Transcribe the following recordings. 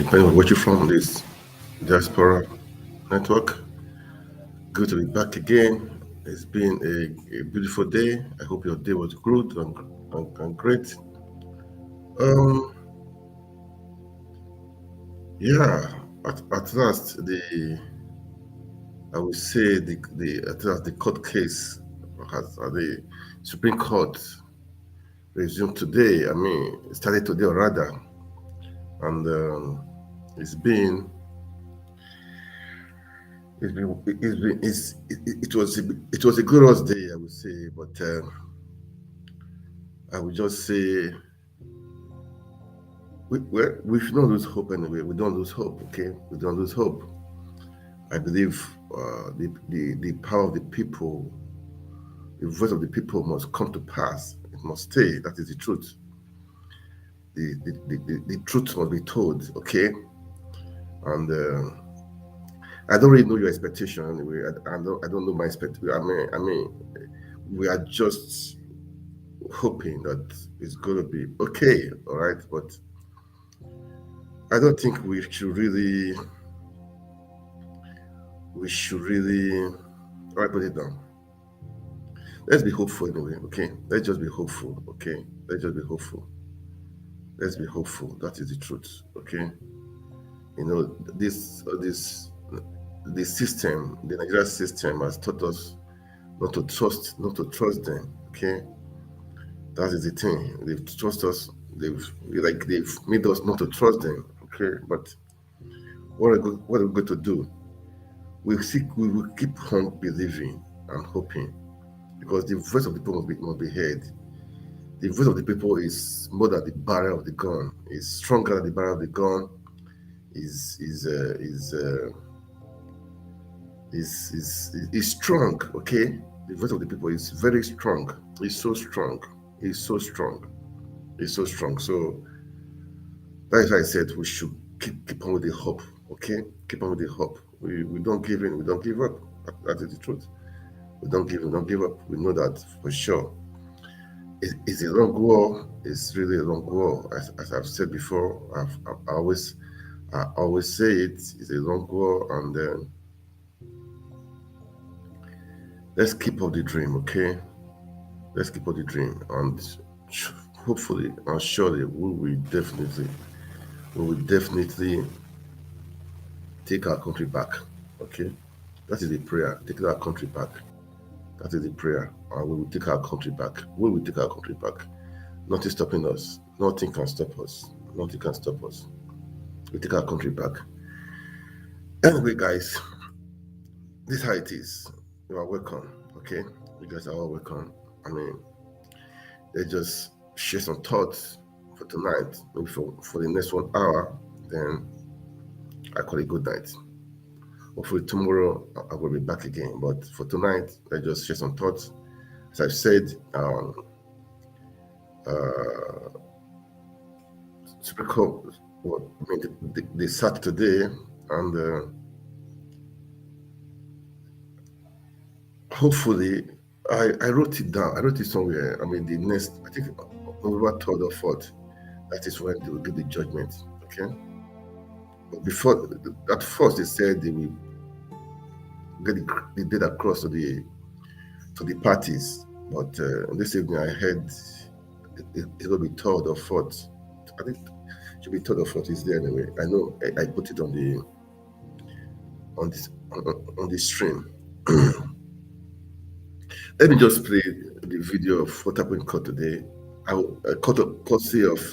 depending on what you're from, this diaspora network. Good to be back again. It's been a beautiful day. I hope your day was good and great. Um, yeah, at last I would say the at last the court case has the Supreme Court resumed today. I mean, it started today or rather, and it's been it was a glorious day, I would say, but I would just say we should not lose hope anyway. We don't lose hope, okay? We don't lose hope. I believe the power of the people, the voice of the people must come to pass. It must stay. That is the truth. The truth must be told, okay? And I don't really know your expectation anyway. I don't know my expectation. I mean, we are just hoping that it's going to be okay, all right? But I don't think we should really. All right, put it down. Let's be hopeful anyway, okay? Let's just be hopeful, okay? Let's just be hopeful. Let's be hopeful. That is the truth, okay? You know, the system, the Nigerian system has taught us not to trust them, okay? That is the thing. They've trust us. They've made us not to trust them, okay? But what are we going to do? We will keep on believing and hoping, because the voice of the people must be heard. The voice of the people is more than the barrel of the gun. Is stronger than the barrel of the gun. Is strong. Okay, the voice of the people is very strong. It's so strong. It's so strong. It's so strong. So that's why I said we should keep on with the hope. Okay, keep on with the hope. We don't give in. We don't give up. That is the truth. We don't give in. We don't give up. We know that for sure. It's a long war. It's really a long war. As I've said before, I always say it. It's a long war, and let's keep up the dream, okay? Let's keep up the dream, and hopefully and surely we will definitely take our country back, okay? That is the prayer. Take our country back. That is the prayer. And we will take our country back. We will take our country back. Nothing stopping us. Nothing can stop us. Nothing can stop us. We take our country back. Anyway, guys, this is how it is. You are welcome, okay? You guys are all welcome. I mean, let's just share some thoughts for tonight. Maybe for the next 1 hour, then I call it good night. Hopefully tomorrow I will be back again. But for tonight, let's just share some thoughts. As I've said, Supreme Court, they sat today, and hopefully, I wrote it down. I wrote it somewhere. I mean, the next, I think November 3rd or 4th, that is when they will do the judgment. Okay. But before, at first, they said they will get the data across to the parties. But this evening, I heard it will be 3rd or 4th. I think it should be 3rd or 4th. It's there anyway. I know I put it on the stream. Let me just play the video of what happened in court today. I caught a courtesy of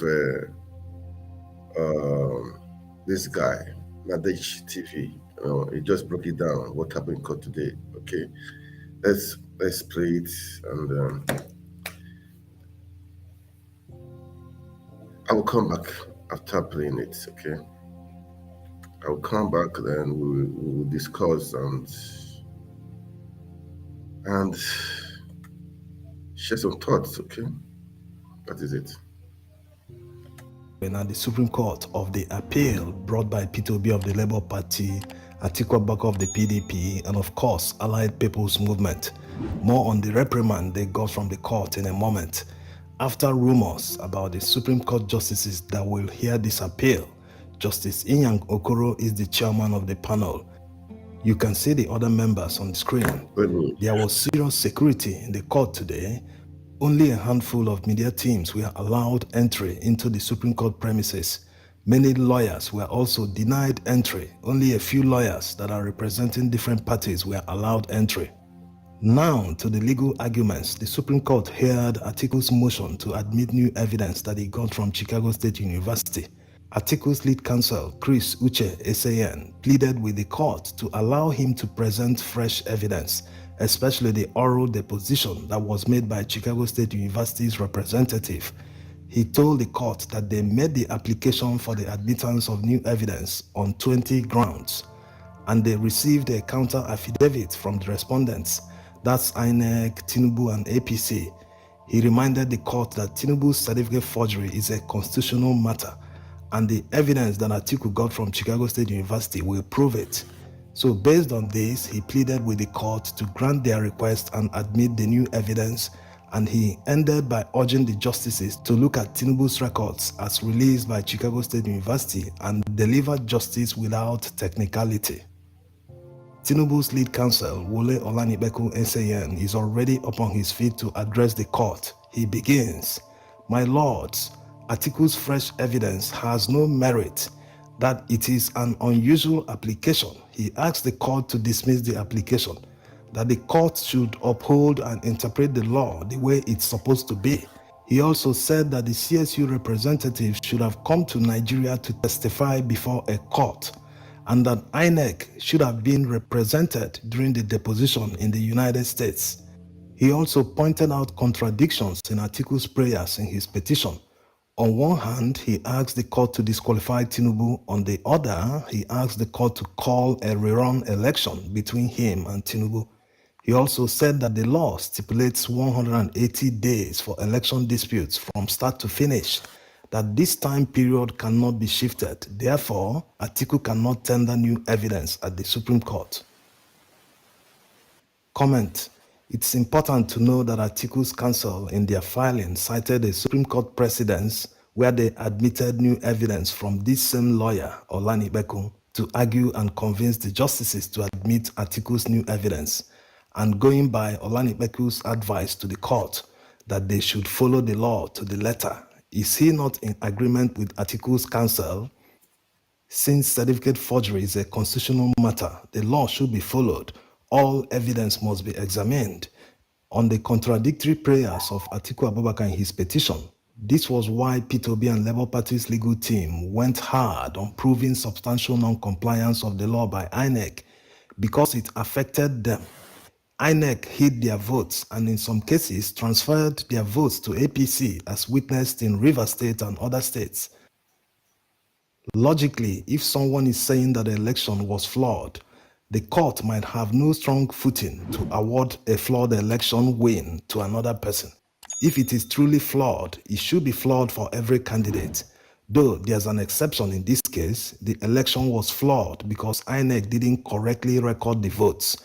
this guy, Nadej TV. He just broke it down what happened in court today. Okay, let's play it, and I will come back after playing it. Okay, I will come back, then we will discuss and share some thoughts, okay? That is it. Now the Supreme Court of the appeal brought by Peter Obi of the Labour Party, Atiku of the PDP, and of course, Allied People's Movement. More on the reprimand they got from the court in a moment. After rumors about the Supreme Court justices that will hear this appeal Justice Inyang Okoro is the chairman of the panel. You can see the other members on the screen. There was serious security in the court today. Only a handful of media teams were allowed entry into the Supreme Court premises. Many lawyers were also denied entry. Only a few lawyers that are representing different parties were allowed entry. Now to the legal arguments. The Supreme Court heard Atiku's motion to admit new evidence that he got from Chicago State University. Atiku's lead counsel, Chris Uche SAN, pleaded with the court to allow him to present fresh evidence, especially the oral deposition that was made by Chicago State University's representative. He told the court that they made the application for the admittance of new evidence on 20 grounds, and they received a counter affidavit from the respondents, that's INEC, Tinubu, and APC. He reminded the court that Tinubu's certificate forgery is a constitutional matter, and the evidence that Atiku got from Chicago State University will prove it. So based on this, he pleaded with the court to grant their request and admit the new evidence, and he ended by urging the justices to look at Tinubu's records as released by Chicago State University and deliver justice without technicality. Tinubu's lead counsel, Wole Olanibeku SAN, is already upon his feet to address the court. He begins, "My lords, Atiku's fresh evidence has no merit, that it is an unusual application. He asked the court to dismiss the application, that the court should uphold and interpret the law the way it's supposed to be. He also said that the CSU representatives should have come to Nigeria to testify before a court, and that INEC should have been represented during the deposition in the United States. He also pointed out contradictions in Atiku's prayers in his petition. On one hand, he asked the court to disqualify Tinubu. On the other, he asked the court to call a rerun election between him and Tinubu. He also said that the law stipulates 180 days for election disputes from start to finish, that this time period cannot be shifted. Therefore, Atiku cannot tender new evidence at the Supreme Court. Comment. It's important to know that Atiku's counsel in their filing cited a Supreme Court precedence where they admitted new evidence from this same lawyer, Olanibeku, to argue and convince the justices to admit Atiku's new evidence, and going by Olanibeku's advice to the court that they should follow the law to the letter. Is he not in agreement with Atiku's counsel? Since certificate forgery is a constitutional matter, the law should be followed. All evidence must be examined. On the contradictory prayers of Atiku Abubakar in his petition, this was why P2B and Labour Party's legal team went hard on proving substantial non-compliance of the law by INEC because it affected them. INEC hid their votes and in some cases transferred their votes to APC as witnessed in Rivers State and other states. Logically, if someone is saying that the election was flawed, the court might have no strong footing to award a flawed election win to another person. If it is truly flawed, it should be flawed for every candidate. Though there's an exception in this case, the election was flawed because INEC didn't correctly record the votes,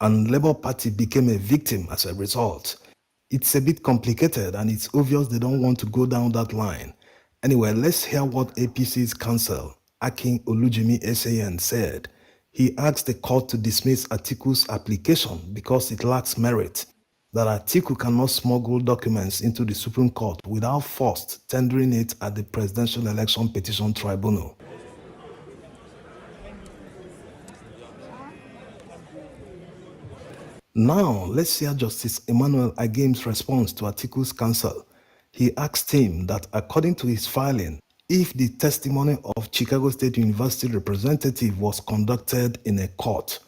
and Labour Party became a victim as a result. It's a bit complicated and it's obvious they don't want to go down that line. Anyway, let's hear what APC's counsel, Akin Olujimi SAN, said. He asked the court to dismiss Atiku's application because it lacks merit, that Atiku cannot smuggle documents into the Supreme Court without first tendering it at the Presidential Election Petition Tribunal. Now, let's hear Justice Emmanuel Agim's response to Atiku's counsel. He asked him that according to his filing, if the testimony of Chicago State University representative was conducted in a court,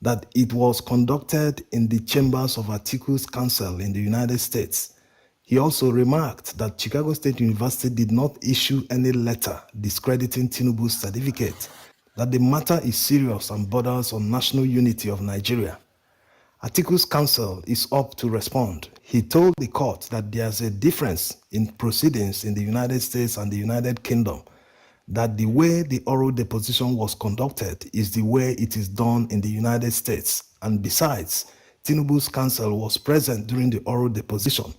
that it was conducted in the chambers of Atiku's counsel in the United States. He also remarked that Chicago State University did not issue any letter discrediting Tinubu's certificate, that the matter is serious and borders on national unity of Nigeria. Atiku's counsel is up to respond. He told the court that there's a difference in proceedings in the United States and the United Kingdom, that the way the oral deposition was conducted is the way it is done in the United States. And besides, Tinubu's counsel was present during the oral deposition,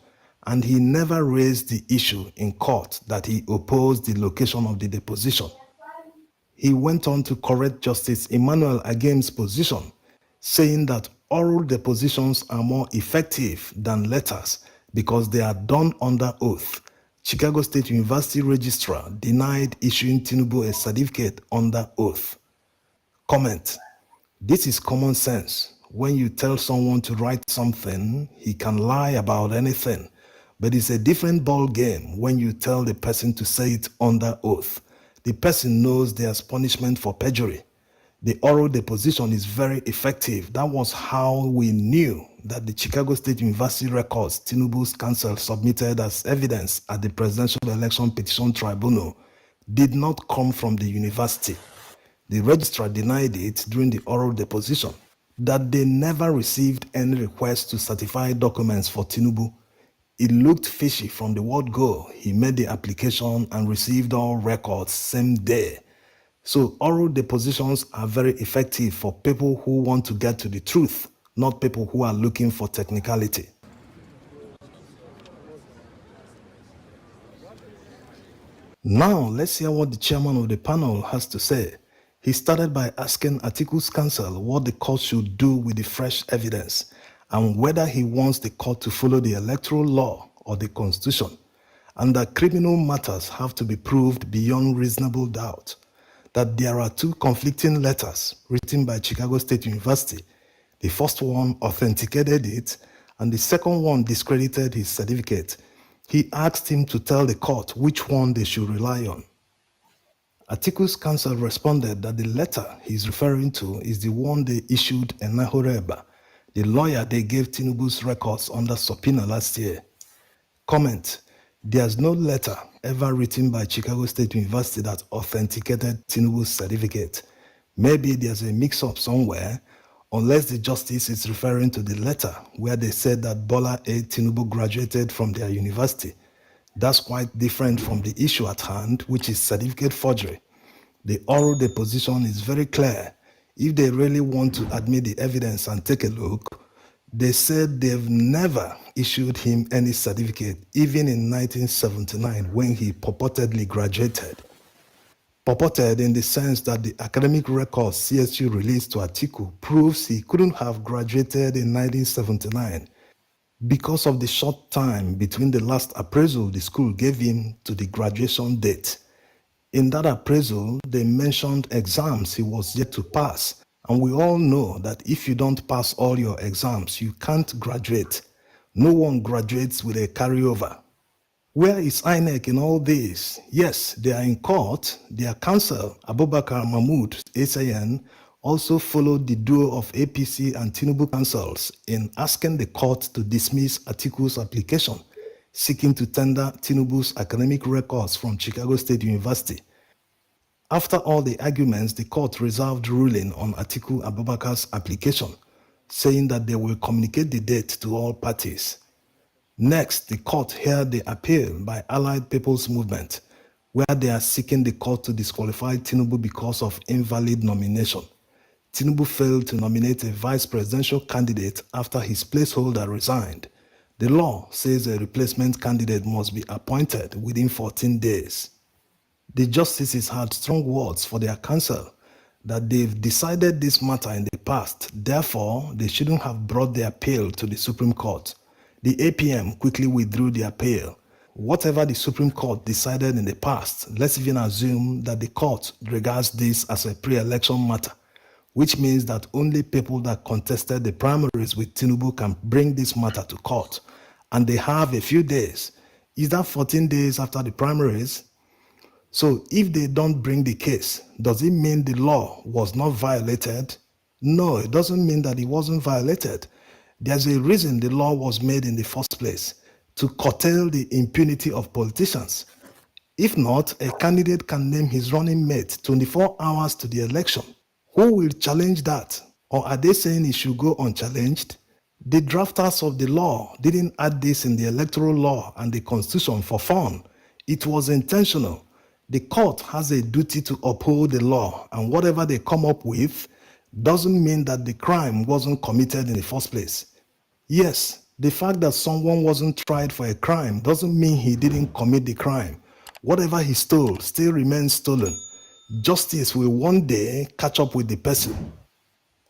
and he never raised the issue in court that he opposed the location of the deposition. He went on to correct Justice Emmanuel Agam's position, saying that oral depositions are more effective than letters because they are done under oath. Chicago State University registrar denied issuing Tinubu a certificate under oath. Comment: this is common sense. When you tell someone to write something, he can lie about anything. But it's a different ball game when you tell the person to say it under oath. The person knows there's punishment for perjury. The oral deposition is very effective. That was how we knew that the Chicago State University records Tinubu's counsel submitted as evidence at the Presidential Election Petition Tribunal did not come from the university. The registrar denied it during the oral deposition, that they never received any request to certify documents for Tinubu. It looked fishy from the word go. He made the application and received all records same day. So oral depositions are very effective for people who want to get to the truth, not people who are looking for technicality. Now, let's hear what the chairman of the panel has to say. He started by asking Atiku's counsel what the court should do with the fresh evidence and whether he wants the court to follow the electoral law or the constitution, and that criminal matters have to be proved beyond reasonable doubt, that there are two conflicting letters written by Chicago State University. The first one authenticated it, and the second one discredited his certificate. He asked him to tell the court which one they should rely on. Atiku's counsel responded that the letter he's referring to is the one they issued Enahoreba, the lawyer they gave Tinubu's records under subpoena last year. Comment: there's no letter ever written by Chicago State University that authenticated Tinubu's certificate. Maybe there's a mix-up somewhere, unless the justice is referring to the letter where they said that Bola A. Tinubu graduated from their university. That's quite different from the issue at hand, which is certificate forgery. The oral deposition is very clear. If they really want to admit the evidence and take a look, they said they've never issued him any certificate, even in 1979 when he purportedly graduated. Purported in the sense that the academic records CSU released to Atiku proves he couldn't have graduated in 1979 because of the short time between the last appraisal the school gave him to the graduation date. In that appraisal, they mentioned exams he was yet to pass, and we all know that if you don't pass all your exams, you can't graduate. No one graduates with a carryover. Where is INEC in all this? Yes, they are in court. Their counsel, Abubakar Mahmood, SAN, also followed the duo of APC and Tinubu counsels in asking the court to dismiss Atiku's application, seeking to tender Tinubu's academic records from Chicago State University. After all the arguments, the court reserved ruling on Atiku Abubakar's application, saying that they will communicate the date to all parties. Next, the court heard the appeal by Allied People's Movement, where they are seeking the court to disqualify Tinubu because of invalid nomination. Tinubu failed to nominate a vice presidential candidate after his placeholder resigned. The law says a replacement candidate must be appointed within 14 days. The justices had strong words for their counsel that they've decided this matter in the past, therefore they shouldn't have brought the appeal to the Supreme Court. The APM quickly withdrew the appeal. Whatever the Supreme Court decided in the past, let's even assume that the court regards this as a pre-election matter, which means that only people that contested the primaries with Tinubu can bring this matter to court, and they have a few days. Is that 14 days after the primaries? So if they don't bring the case, does it mean the law was not violated? No, it doesn't mean that it wasn't violated. There's a reason the law was made in the first place, to curtail the impunity of politicians. If not, a candidate can name his running mate 24 hours to the election. Who will challenge that? Or are they saying it should go unchallenged? The drafters of the law didn't add this in the electoral law and the constitution for fun. It was intentional. The court has a duty to uphold the law, and whatever they come up with doesn't mean that the crime wasn't committed in the first place. Yes, the fact that someone wasn't tried for a crime doesn't mean he didn't commit the crime. Whatever he stole still remains stolen. Justice will one day catch up with the person.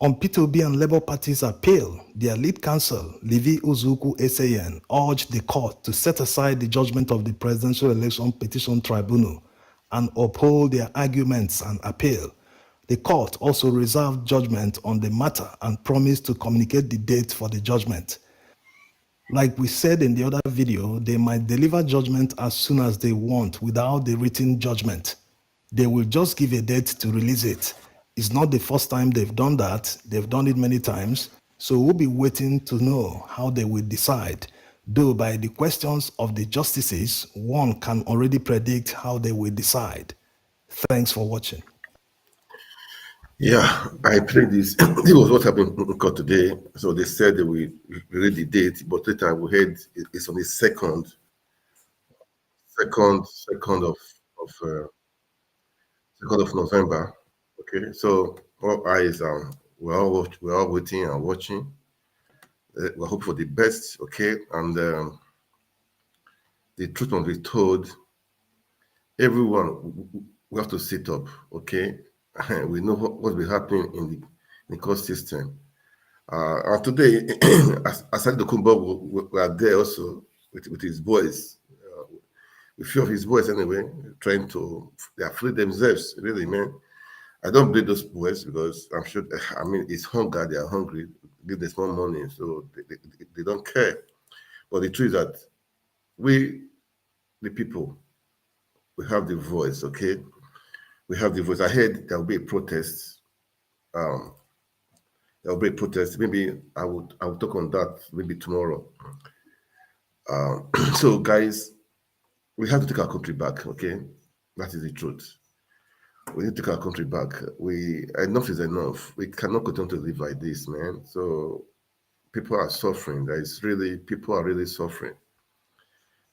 On P2B and Labour Party's appeal, their lead counsel, Levi Uzuku Eseyen, urged the court to set aside the judgment of the Presidential Election Petition Tribunal and uphold their arguments and appeal. The court also reserved judgment on the matter and promised to communicate the date for the judgment. Like we said in the other video, they might deliver judgment as soon as they want without the written judgment. They will just give a date to release it. It's not the first time they've done that. They've done it many times. So we'll be waiting to know how they will decide. Though by the questions of the justices, one can already predict how they will decide. Thanks for watching. Yeah, I played this. This was what happened in court today. So they said they will read the date, but later we heard it's on the second of November. Okay, so all eyes we're all waiting and watching. We hope for the best. Okay, and the truth must be told. Everyone, we have to sit up. Okay, we know what will be happening in the court system. And today, Asadi Dokumbo we are there also with his boys. A few of his boys anyway, trying to they are free themselves, really, man. I don't blame those boys because I'm sure, I mean, it's hunger, they are hungry, give them small money, so they don't care. But the truth is that we, the people, we have the voice, okay? We have the voice. I heard there will be a protest. There will be a protest. Maybe I will talk on that maybe tomorrow. So guys, we have to take our country back, okay? That is the truth. We need to take our country back. Enough is enough. We cannot continue to live like this, man. So people are suffering. People are really suffering.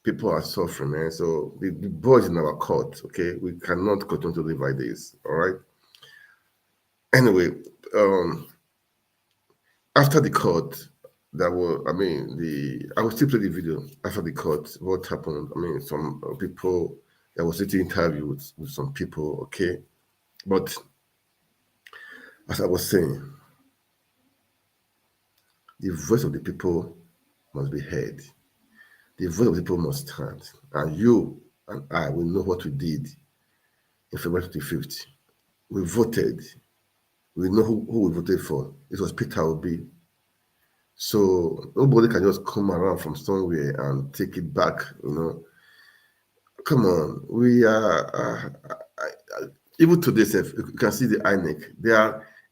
People are suffering, man. So the boys in our court, okay, we cannot continue to live like this. All right. Anyway, after the court, I will still play the video after the court. What happened? I mean, some people. There was an interview with some people, okay, but as I was saying, the voice of the people must be heard. The voice of the people must stand. And you and I will know what we did in February 25th. We voted. We know who we voted for. It was Peter Obi. So nobody can just come around from somewhere and take it back, you know. Come on. We are, even today, you can see the INEC.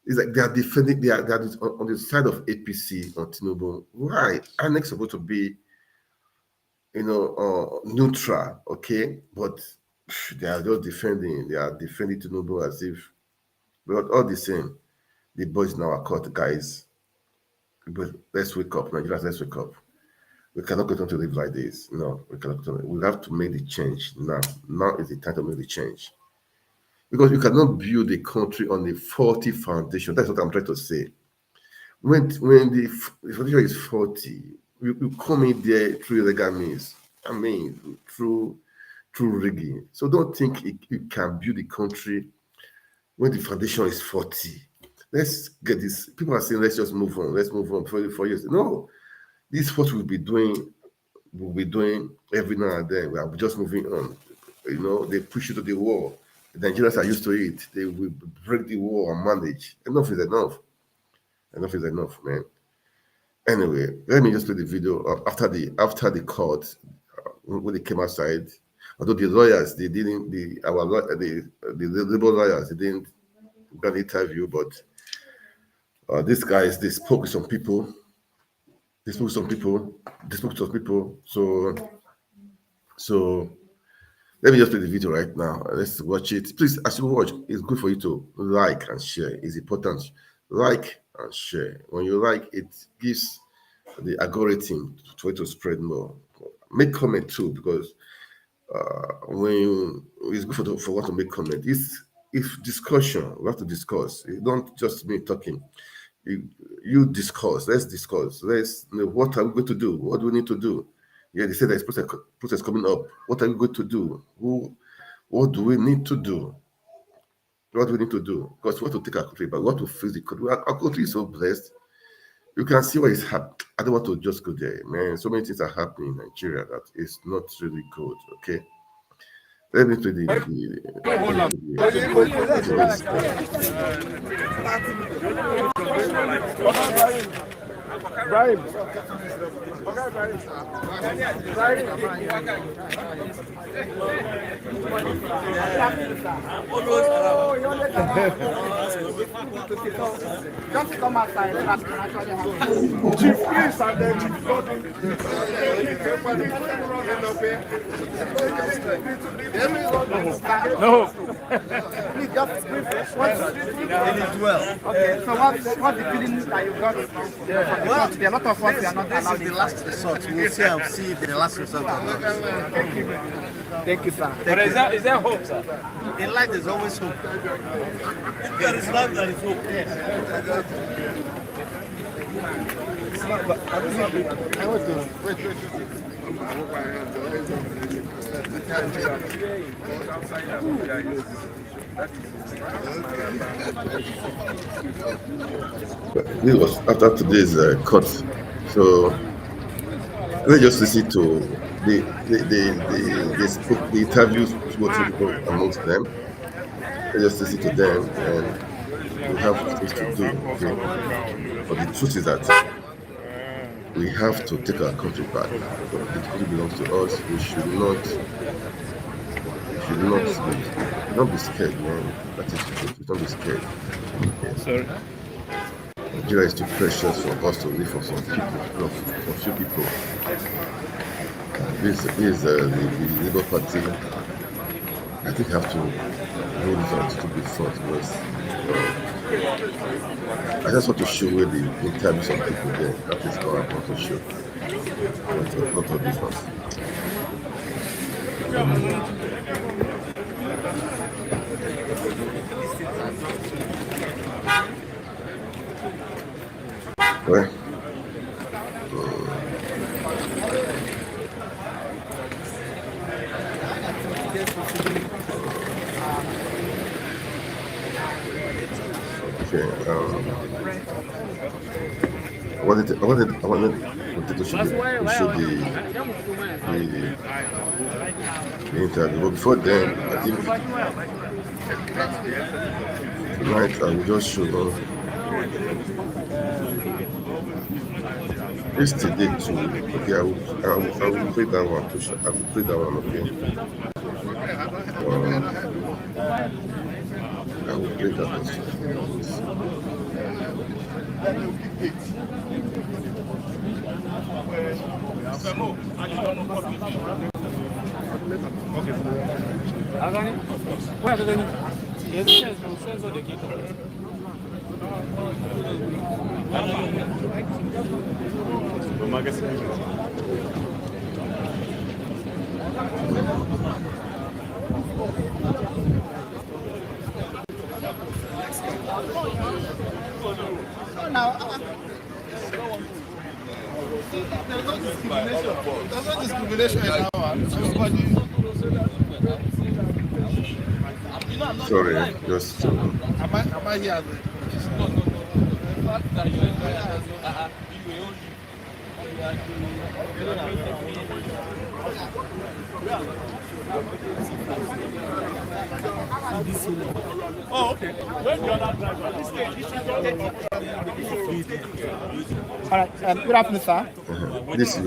It's like they are defending, they are on the side of APC on Tinubu. Why? INEC is supposed to be, neutral, okay? But they are defending Tinubu as if, but all the same, the boys in our court, guys, but let's wake up, Nigerians, let's wake up. We cannot continue to live like this. No, we cannot continue. We have to make the change now. Now is the time to make the change. Because you cannot build a country on a faulty foundation. That's what I'm trying to say. When the foundation is faulty, you come in there through illegal means. I mean, through rigging. So don't think you can build a country when the foundation is faulty. Let's get this. People are saying, let's just move on. Let's move on for years. No, this is what we'll be doing every now and then. We are just moving on. You know, they push you to the wall. The Nigerians are used to it. They will break the wall and manage. Enough is enough. Enough is enough, man. Anyway, let me just play the video after the court when they came outside. Although the lawyers, they didn't, the liberal lawyers, they didn't get an interview, but these guys, they spoke with some people. So let me just play the video right now. Let's watch it. Please, as you watch, it's good for you to like and share. It's important. Like and share. When you like, it gives the algorithm to spread more. Make comment too, because it's good for what to make comment. If discussion, we have to discuss. It don't just me talking. You discuss. Let's discuss. Let's know what are we going to do. What do we need to do? Yeah, they said there's process coming up. What are we going to do? What do we need to do? What do we need to do? Because we want to take our country back. We want to fix the country. Our country is so blessed. You can see what is happening. I don't want to just go there, man. So many things are happening in Nigeria that is not really good. Okay. Let me to the Just come outside. Chief, please, and then Chief No. Please just brief. Okay, so what's the feeling that you got? Well, there are a lot of us are not allowed. This is the last resort. We'll see if the last resort or not. Thank you, sir. But is there hope, sir? In life, there's always hope. There is life, there is hope. This was after today's cut. So let's just listen to the interviews with people amongst them. Let's just listen to them, and we have things to do. Okay? But the truth is that we have to take our country back. The country belongs to us. We should not be scared, man. That is the truth. We don't be scared. Sorry. Nigeria is too precious for us to live for some people, for few people. This is the Labour Party. I think I have to roll this out to be front because I just want to show where the interviews of people there. That is what I want to show. Not of difference. Right. Okay. I wanted to show the interview. But before then, I think tonight I will just show them. Yesterday too. Okay, I will play that one too. I will play that one. Okay. I will play that one. There's no discrimination in our Sorry, just. Am I here? Oh, okay. When the other driver, All right. Good afternoon, sir. This is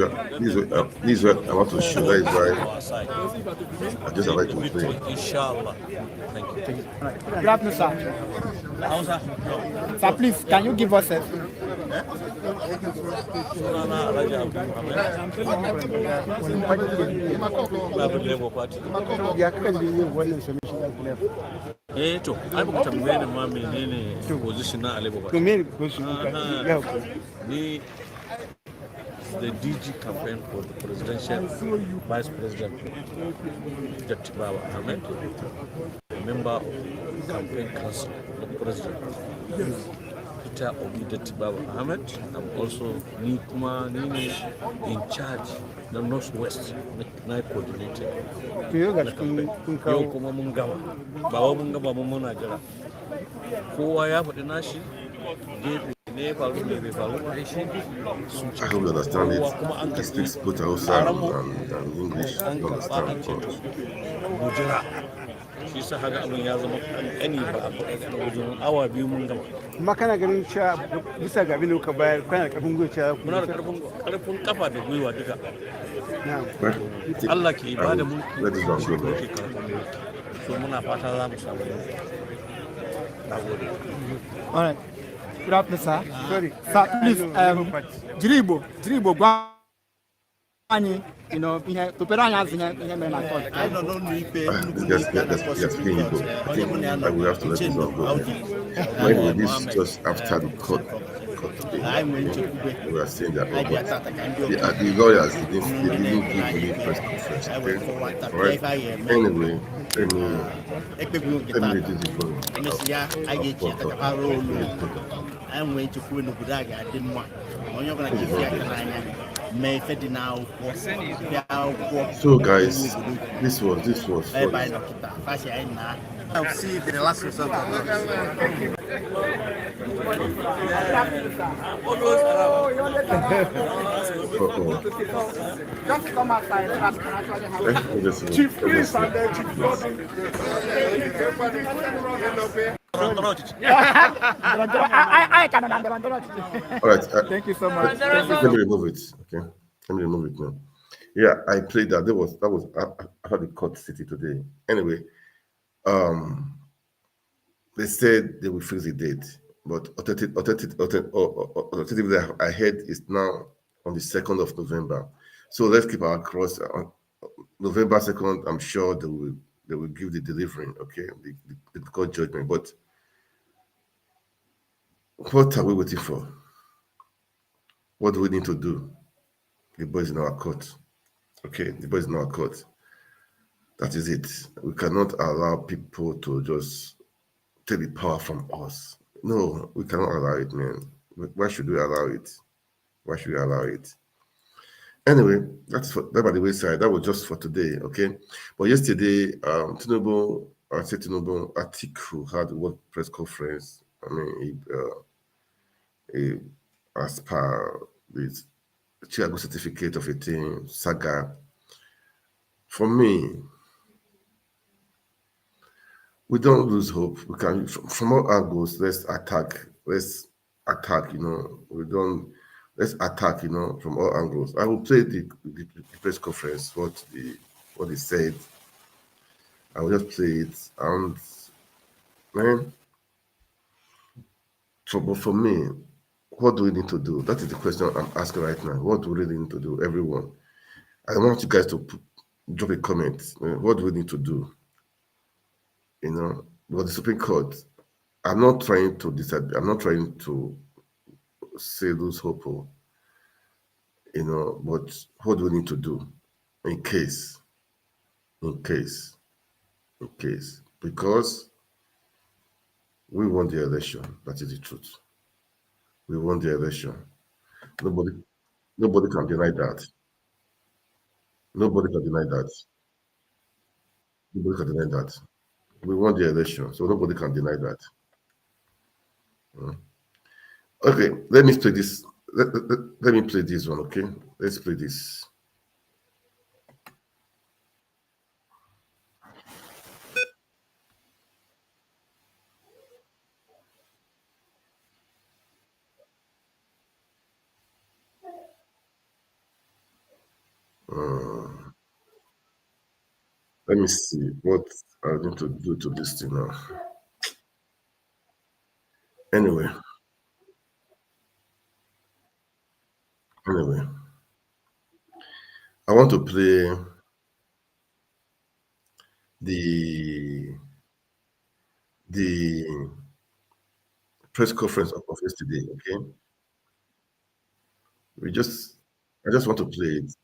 what I want to show. That is why I just like to play. Inshallah. Thank you. Good afternoon, sir. Sir, please, can you give us a... To ai baka tambaye ni ma menene position na Labour Party. Ni the DG campaign for the presidential vice president Dr. Baba Ahmed, a member of the campaign council of the president. Peter Obidati Baba Ahmed. I'm also Nini in charge the Northwest na coordinator. To yau ga cikin kun Yau kawo kuma mun gama. Ba wai mun gama mun muna jira. Kowa ya faɗi nashi gefe ne ya faru ne bai faru ba sun I ce hope you understand it. kowa kuma an He tafi speaks both Hausa tsaron mu and English. an You karɓa an understand? ce to mu jira shi sa haka abin ya zama ƙanƙani ba a faɗa wajen awa biyu mun gama kuma kana ganin cewa bisa ga abin da kuka bayar kana da karfin gwiwa cewa ku muna da ƙarfin kafa da gwiwa duka na'am Well, Allah ke ba da let this one mulki go shi now. ke karɓar mulki so muna fata za mu samu na gode All right. Good afternoon, sir. sorry Sir, please, Labour Party. Jiribo, Gwani, you know, prepare us in a man at all. Yes, speaking Igbo. I think I will have to let this one go. But anyway, this is just after the court today. Okay? We are saying that, oh, but the lawyers they didn't give any press conference. Okay? All right. Anyway, let me read this before. So guys, this was fun. I'll see the last result of Uh-oh. Just come outside and actually have Chief Priest and then Chief Gordon. I cannot understand. All right. Thank you so much. Let me remove it. Okay. Let me remove it now. Yeah, I played that. That was after the court city today. Anyway, they said they will fix the date, but alternatively, I heard is now on the 2nd of November. So let's keep our cross on November 2nd. I'm sure they will give the delivering. Okay, the court judgment. But what are we waiting for? What do we need to do? The boys in our court. Okay, the boys in our court. That is it. We cannot allow people to just take the power from us. No, we cannot allow it, man. Why should we allow it? Why should we allow it? Anyway, that by the wayside. That was just for today, okay? But yesterday, Tinubu, Atiku had a world press conference. I mean, as per the Chicago certificate of a team saga. For me, we don't lose hope. We can, from all angles, let's attack. Let's attack, let's attack, from all angles. I will play the press conference, what he said. I will just play it. And, man, but for me, what do we need to do? That is the question I'm asking right now. What do we really need to do, everyone? I want you guys to drop a comment. What do we need to do? But the Supreme Court, I'm not trying to decide. I'm not trying to say lose hope, but what do we need to do in case, because we won the election. That is the truth. We won the election. Nobody can deny that. Nobody can deny that. Nobody can deny that. We won the election, so nobody can deny that. Okay, let me play this. Let me play this one, okay? Let's play this. Let me see what I need to do to this thing now. Anyway, I want to play the press conference of yesterday. Okay, I just want to play it.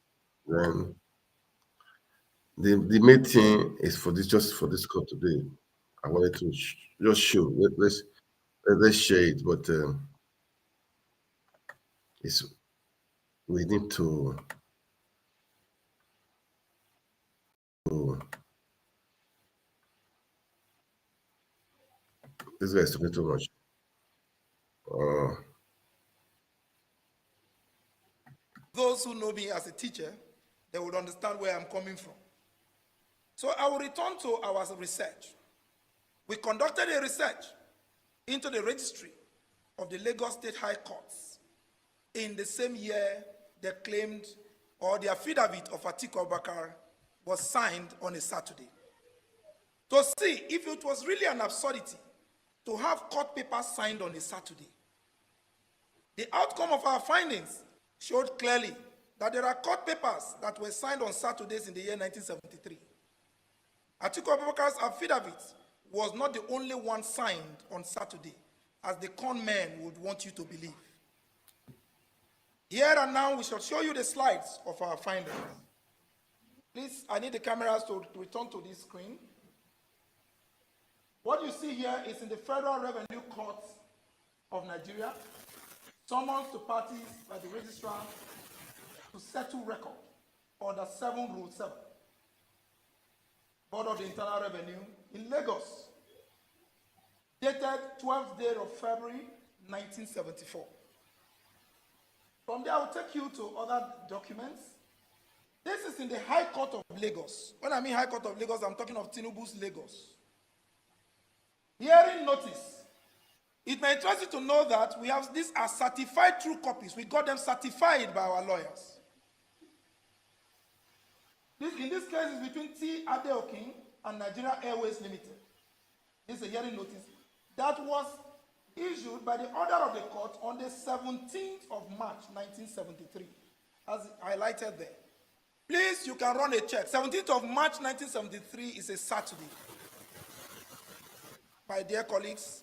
Then the main thing is for this, just for this call today. I wanted to just show. Let's share it, but is we need to this guy is talking too much. Those who know me as a teacher, they would understand where I'm coming from. So I will return to our research. We conducted a research into the registry of the Lagos State High Courts in the same year they claimed, or the affidavit of Atiku Abubakar was signed on a Saturday. To see if it was really an absurdity to have court papers signed on a Saturday. The outcome of our findings showed clearly that there are court papers that were signed on Saturdays in the year 1973. Atiku Abubakar's affidavit was not the only one signed on Saturday, as the con men would want you to believe. Here and now, we shall show you the slides of our findings. Please, I need the cameras to return to this screen. What you see here is in the Federal Revenue Court of Nigeria, summons to parties by the registrar to settle record under 7 Rule 7, Board of the Internal Revenue in Lagos, dated 12th day of February 1974. From there, I will take you to other documents. This is in the High Court of Lagos. When I mean High Court of Lagos, I'm talking of Tinubu's Lagos. Hearing notice. It may interest you to know that we have these are certified true copies. We got them certified by our lawyers. In this case, is between T. Adeokin and Nigeria Airways Limited. This is a hearing notice that was issued by the order of the court on the 17th of March, 1973, as highlighted there. Please, you can run a check. 17th of March, 1973 is a Saturday. My dear colleagues,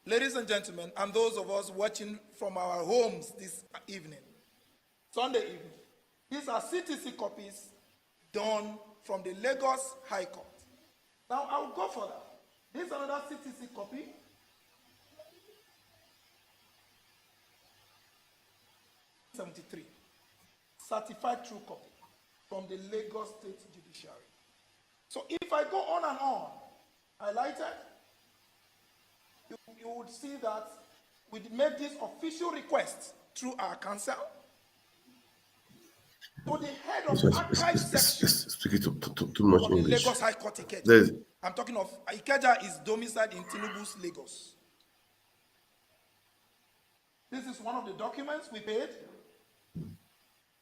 ladies and gentlemen, and those of us watching from our homes this evening, Sunday evening, these are CTC copies done from the Lagos High Court. Now, I will go further. This is another CTC copy. '73, certified true copy from the Lagos State Judiciary. So if I go on and on, highlighted, you would see that we made this official request through our counsel to the head of archive section Speaking too much of the English. Lagos High Court Ikeja. I'm talking of Ikeja is domiciled in Tinubu's Lagos. This is one of the documents we paid.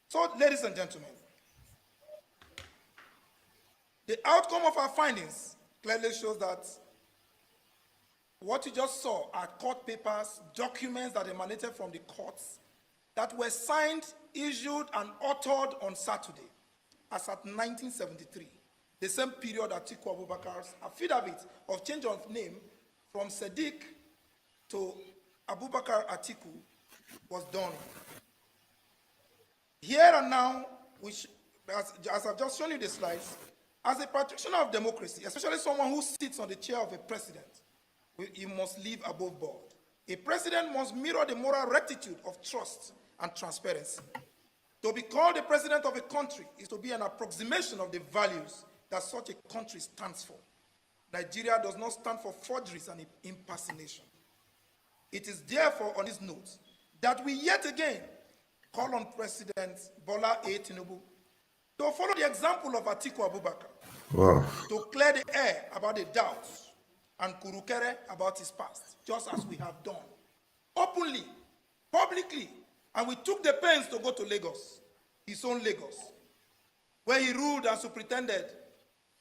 So, ladies and gentlemen, the outcome of our findings clearly shows that what you just saw are court papers, documents that emanated from the courts that were signed, issued, and authored on Saturday, as at 1973, the same period Atiku Abubakar's affidavit of change of name from Sadiq to Abubakar Atiku was done. Here and now, which, as I've just shown you the slides, as a practitioner of democracy, especially someone who sits on the chair of a president, you must live above board. A president must mirror the moral rectitude of trust and transparency. To be called the president of a country is to be an approximation of the values that such a country stands for. Nigeria does not stand for forgeries and impersonation. It is therefore on this note that we yet again call on President Bola A. Tinubu to follow the example of Atiku Abubakar, to clear the air about the doubts and kurukere about his past, just as we have done, openly, publicly, and we took the pains to go to Lagos, his own Lagos, where he ruled and superintended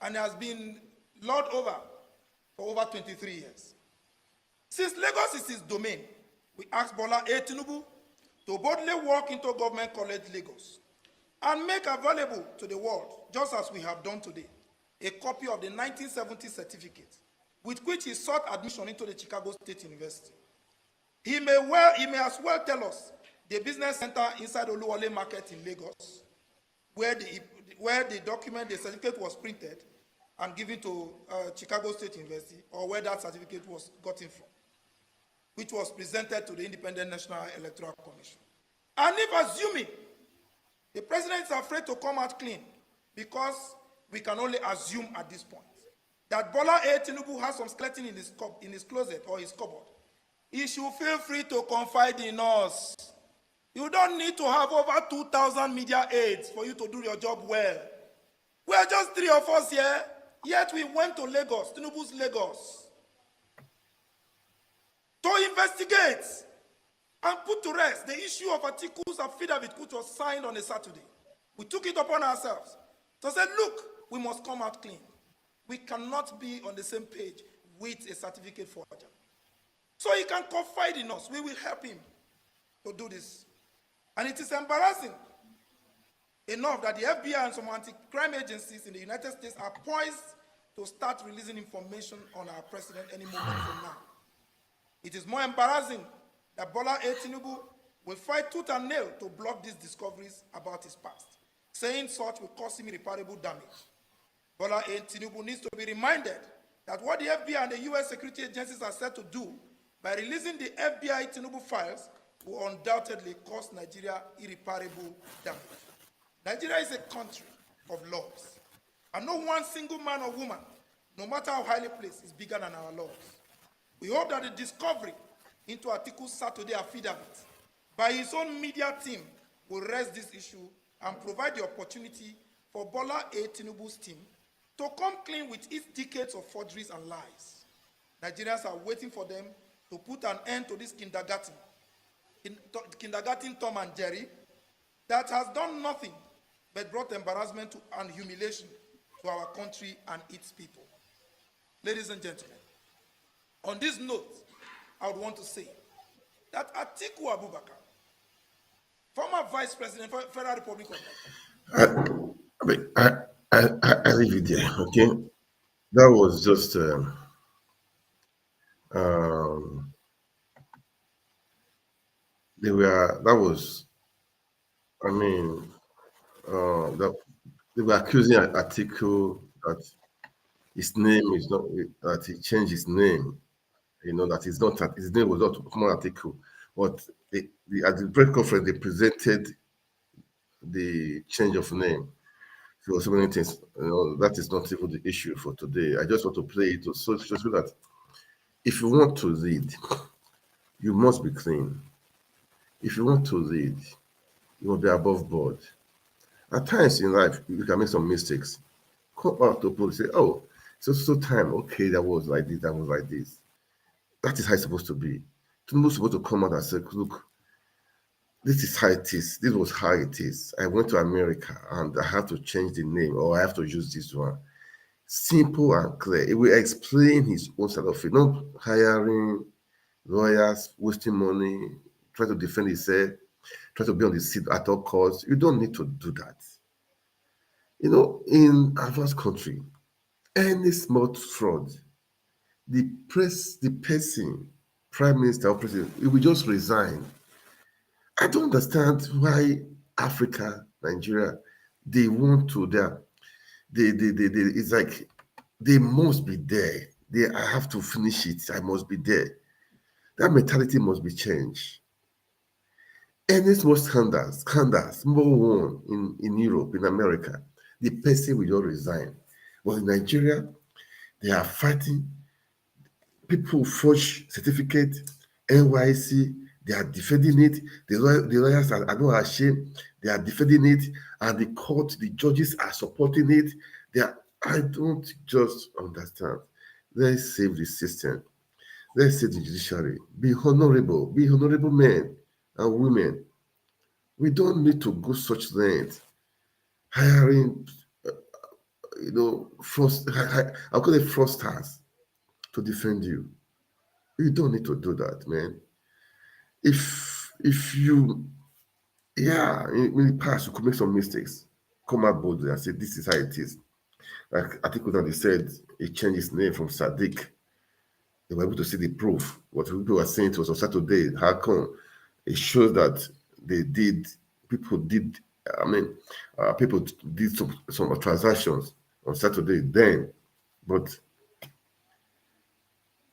and has been lord over for over 23 years. Since Lagos is his domain, we ask Bola A. Tinubu to boldly walk into Government College Lagos and make available to the world, just as we have done today, a copy of the 1970 certificate with which he sought admission into the Chicago State University. He may as well tell us the business center inside Oluwole Market in Lagos, where the document, the certificate was printed and given to Chicago State University, or where that certificate was gotten from, which was presented to the Independent National Electoral Commission. And if assuming the president is afraid to come out clean, because we can only assume at this point that Bola A. Tinubu has some skeleton in his closet or his cupboard, he should feel free to confide in us. You don't need to have over 2,000 media aides for you to do your job well. We are just 3 of us here, yet we went to Lagos, Tinubu's Lagos, to investigate and put to rest the issue of Atiku's affidavit, which was signed on a Saturday. We took it upon ourselves to say, look, we must come out clean. We cannot be on the same page with a certificate forger. So he can confide in us. We will help him to do this. And it is embarrassing enough that the FBI and some anti-crime agencies in the United States are poised to start releasing information on our president any moment from now. It is more embarrassing that Bola A. Tinubu will fight tooth and nail to block these discoveries about his past, saying such will cause him irreparable damage. Bola A. Tinubu needs to be reminded that what the FBI and the U.S. security agencies are set to do by releasing the FBI Tinubu files will undoubtedly cause Nigeria irreparable damage. Nigeria is a country of laws, and no one single man or woman, no matter how highly placed, is bigger than our laws. We hope that the discovery into Atiku's Saturday affidavit by his own media team will raise this issue and provide the opportunity for Bola A. Tinubu's team to come clean with its decades of forgeries and lies. Nigerians are waiting for them to put an end to this kindergarten Tom and Jerry that has done nothing but brought embarrassment and humiliation to our country and its people. Ladies and gentlemen, on this note, I would want to say that Atiku Abubakar, former Vice President of the Federal Republic of Nigeria. I leave it there, okay? That was just they were accusing Atiku that his name is not, that he changed his name, that his name was not Kumar Atiku. But at the press conference, they presented the change of name. So many things, that is not even the issue for today. I just want to play it so that if you want to lead, you must be clean. If you want to lead, you must be above board. At times in life, you can make some mistakes. Come out to people and say, oh, so time, okay, that was like this, that was like this. That is how it's supposed to be. Tinubu is supposed to come out and say, look, this is how it is. This was how it is. I went to America and I have to change the name, or I have to use this one. Simple and clear. It will explain his own side of it. Not hiring lawyers, wasting money, try to defend himself, try to be on the seat at all costs. You don't need to do that. In advanced country, any small fraud, the person, prime minister or president, it will just resign. I don't understand why Africa, Nigeria, they want to it's like they must be there. I have to finish it. I must be there. That mentality must be changed. Any small scandal, small one in Europe, in America, the person will just resign. But in Nigeria, they are fighting. People forge certificate, NYC, they are defending it. The lawyers are not ashamed. They are defending it, and the court, the judges are supporting it. I don't just understand. Let's save the system. Let's save the judiciary. Be honorable men and women. We don't need to go such length. Hiring, I'll call it fraudsters to defend you. You don't need to do that, man. If you, in the past, you could make some mistakes, come out boldly and say, this is how it is. Like Atiku that they said, he changed his name from Sadiq. They were able to see the proof. What people were saying to us on Saturday, how come? It shows that people did some transactions on Saturday then. But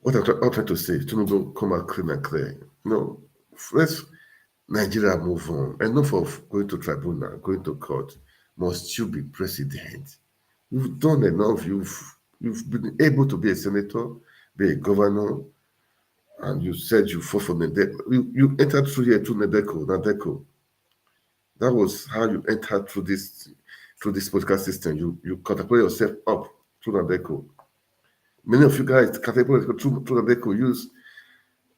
what I'm trying to say, Tinubu come out clean and clear. Nigeria move on. Enough of going to tribunal, going to court. Must you be president? You've done enough. You've been able to be a senator, be a governor, and you said you fought for Nadeco. You entered through here through Nadeco. That was how you entered through this political system. You catapult yourself up through Nadeco. Many of you guys catapult through Nadeco use.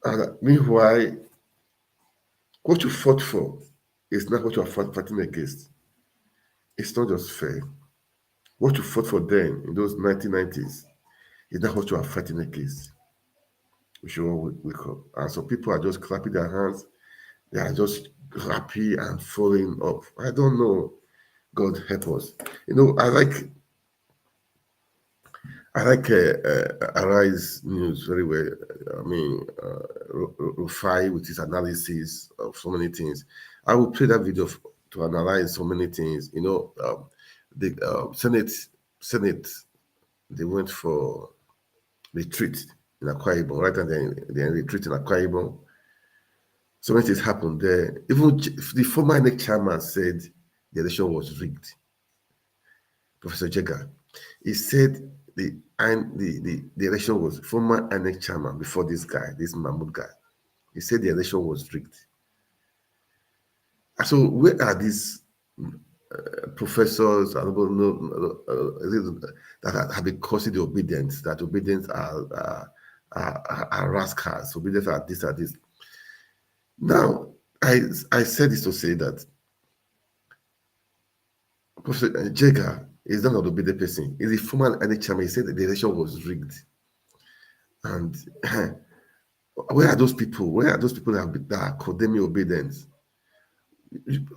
And meanwhile, what you fought for is not what you are fighting against. It's not just fair. What you fought for then in those 1990s is not what you are fighting against. We should all wake up. And so people are just clapping their hands. They are just happy and falling up. I don't know. God help us. I like Arise News very well. I mean, Rufai with his analysis of so many things. I will play that video to analyze so many things. The Senate, they went for retreat in Akwa Ibom, right? And then retreat in Akwa Ibom. So many things happened there. Even the former INEC chairman said the election was rigged. Professor Jega, he said the election was former INEC chairman before this Mahmoud guy. He said the election was rigged. So where are these professors? I don't know that have been causing the obedience. That obedience are rascals. Obedience are this. Now, I said this to say that Professor Jega is not an obedient person. He's a former INEC chairman. He said that the election was rigged. And where are those people? Where are those people that are condemning obedience?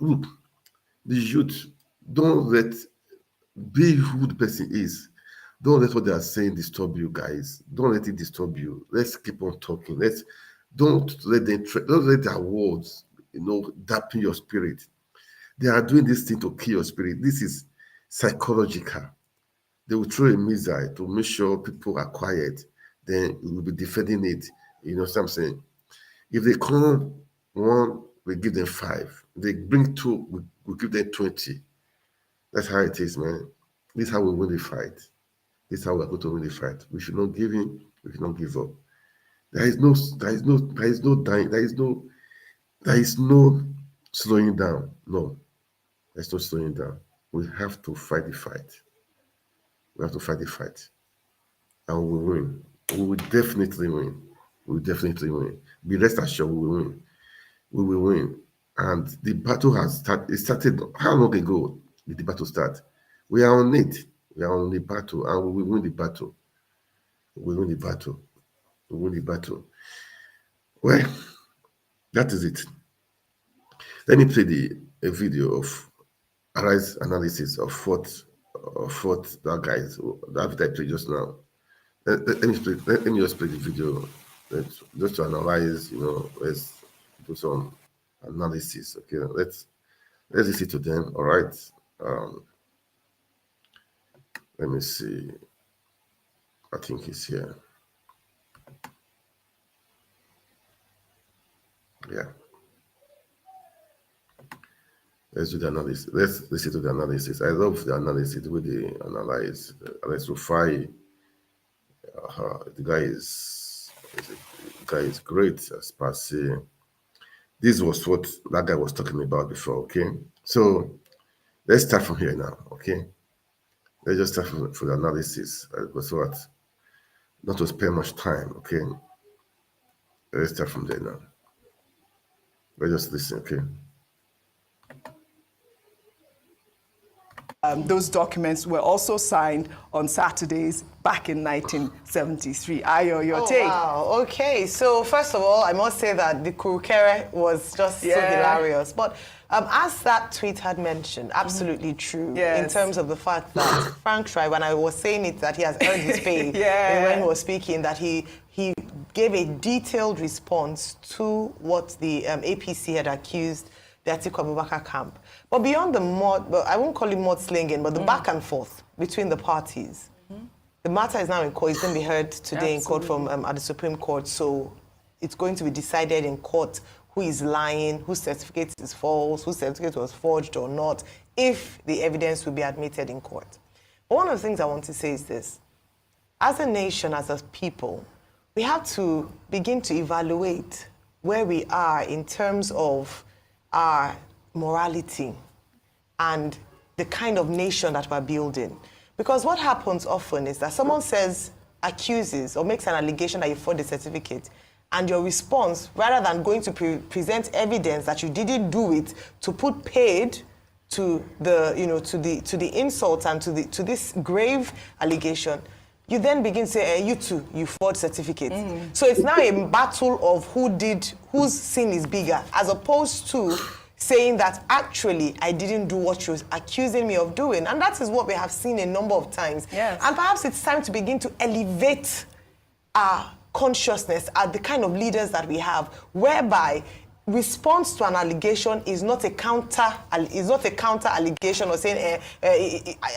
Look, the youth, be who the person is. Don't let what they are saying disturb you guys. Don't let it disturb you. Let's keep on talking. Don't let their words, dampen your spirit. They are doing this thing to kill your spirit. This is psychological. They will throw a missile to make sure people are quiet. Then we will be defending it. You know what I'm saying? If they come 1, we give them 5. They bring 2, we give them 20. That's how it is, man. This is how we win the fight. This is how we're going to win the fight. We should not give in. We should not give up. There is no dying. There is no slowing down. No, there's no slowing down. We have to fight the fight. We have to fight the fight. And we will win. We will definitely win. We will definitely win. Be rest assured we will win. We will win. And the battle has started. It started how long ago did the battle start? We are on it. We are on the battle and we will win the battle. We win the battle. We win the battle. Well, that is it. Let me play a video of Arise analysis of what that guys that I played just now. Let me just play the video just to analyze. Let's do some analysis. Okay, let's listen to them. All right. Let me see. I think he's here. Yeah. Let's do the analysis. Let's listen to the analysis. I love the analysis, the way they analyze. Alex Rufai, the guy is great as per se. This was what that guy was talking about before, okay? So let's start from here now, okay? Let's just start from the analysis. Not to spend much time, okay? Let's start from there now. Let's just listen, okay? Those documents were also signed on Saturdays back in 1973. Ayo, your take? Wow, okay. So first of all, I must say that the Kurukere was just so hilarious. But as that tweet had mentioned, absolutely true in terms of the fact that Frank Shrai, when I was saying it, that he has earned his pay, and when he was speaking, that he gave a detailed response to what the APC had accused the Atiku Abubakar camp. But beyond the I won't call it mudslinging, but the back and forth between the parties. The matter is now in court. It's going to be heard today in court at the Supreme Court. So it's going to be decided in court who is lying, whose certificate is false, whose certificate was forged or not, if the evidence will be admitted in court. But one of the things I want to say is this. As a nation, as a people, we have to begin to evaluate where we are in terms of our morality and the kind of nation that we're building. Because what happens often is that someone says, accuses, or makes an allegation that you forged a certificate, and your response, rather than going to present evidence that you didn't do it, to put paid to the, to the insult and to this grave allegation, you then begin to say, you too, you forged certificates. So it's now a battle of whose sin is bigger, as opposed to saying that actually I didn't do what you're accusing me of doing. And that is what we have seen a number of times. Yes. And perhaps it's time to begin to elevate our consciousness at the kind of leaders that we have, whereby response to an allegation is not a counter allegation, or saying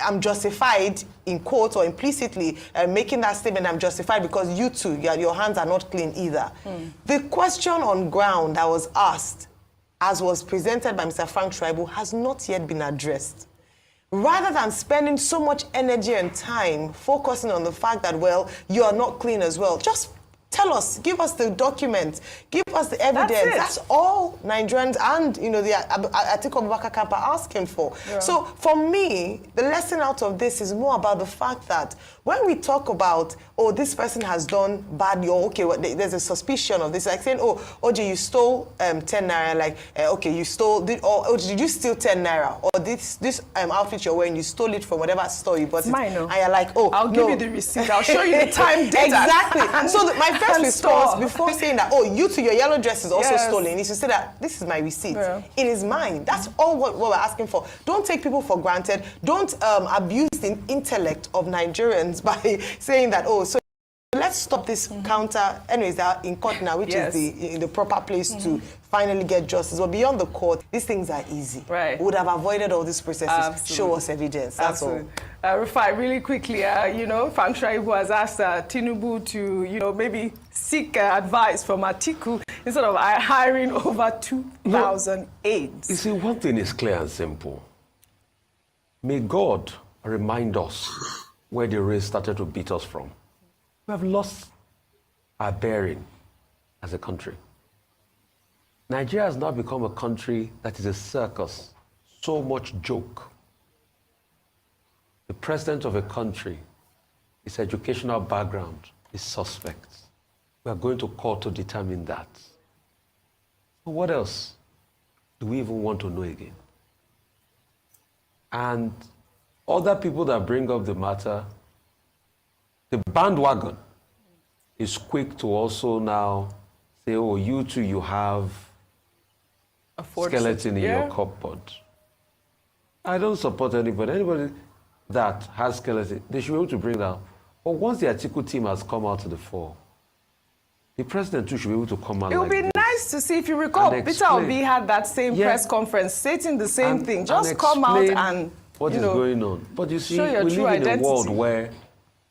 I'm justified in quotes, or implicitly making that statement, I'm justified because you too, your hands are not clean either. The question on ground that was asked, as was presented by Mr. Frank Shaibu, has not yet been addressed. Rather than spending so much energy and time focusing on the fact that, well, you are not clean as well, just tell us, give us the documents, give us the evidence. That's all Nigerians and, the Atiku Abubakar camp are asking for. Yeah. So for me, the lesson out of this is more about the fact that when we talk about, oh, this person has done badly, or okay, there's a suspicion of this, like saying, oh, OJ, you stole 10 naira, like, okay, you stole, or did you steal 10 naira? Or this outfit you're wearing, you stole it from whatever store you bought it. Mine, no. And you're like, oh, I'll give you the receipt. I'll show you the time data. Exactly. So my first response, before saying that, oh, you too, your yellow dress is also stolen, is to say that this is my receipt. Yeah. It is mine. That's all what we're asking for. Don't take people for granted. Don't abuse the intellect of Nigerians by saying that, oh, so let's stop this counter. Anyways, they're in court now, which is the proper place to finally get justice. But beyond the court, these things are easy. Right. We would have avoided all these processes. Absolutely. Show us evidence. That's all. Rufai, really quickly, Frank Shaibu has asked Tinubu to, maybe seek advice from Atiku instead of hiring over 2,000 aides. You see, one thing is clear and simple. May God remind us where the race started to beat us from. We have lost our bearing as a country. Nigeria has now become a country that is a circus, so much joke. The president of a country, his educational background is suspect. We are going to court to determine that. So what else do we even want to know again? And other people that bring up the matter, the bandwagon is quick to also now say, oh, you too, you have a skeleton in your cupboard. I don't support anybody. Anybody that has skeleton, they should be able to bring that. But once the Atiku team has come out to the fore, the president too should be able to come out. It would be nice to see, if you recall, Peter Obi had that same press conference stating the same thing. Just come out and what is going on. But you see, we live in a world where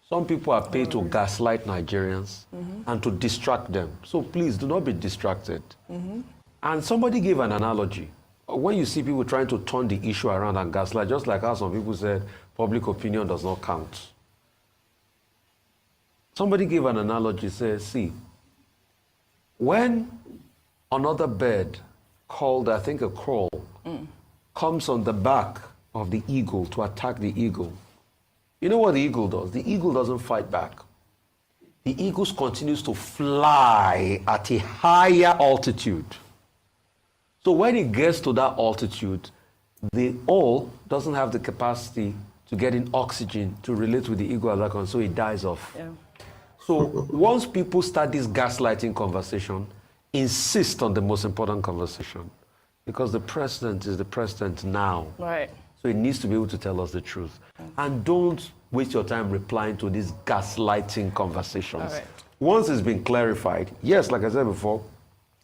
some people are paid to gaslight Nigerians and to distract them. So please do not be distracted. And somebody gave an analogy. When you see people trying to turn the issue around and gaslight, just like how some people said, public opinion does not count. Somebody gave an analogy, says, see, when another bird called, I think, a crow, comes on the back of the eagle to attack the eagle, you know what the eagle does? The eagle doesn't fight back. The eagle continues to fly at a higher altitude. So when it gets to that altitude, the owl doesn't have the capacity to get in oxygen to relate with the eagle at that point, so it dies off. Yeah. So once people start this gaslighting conversation, insist on the most important conversation, because the president is the president now. Right. So he needs to be able to tell us the truth. And don't waste your time replying to these gaslighting conversations. Right. Once it's been clarified, yes, like I said before,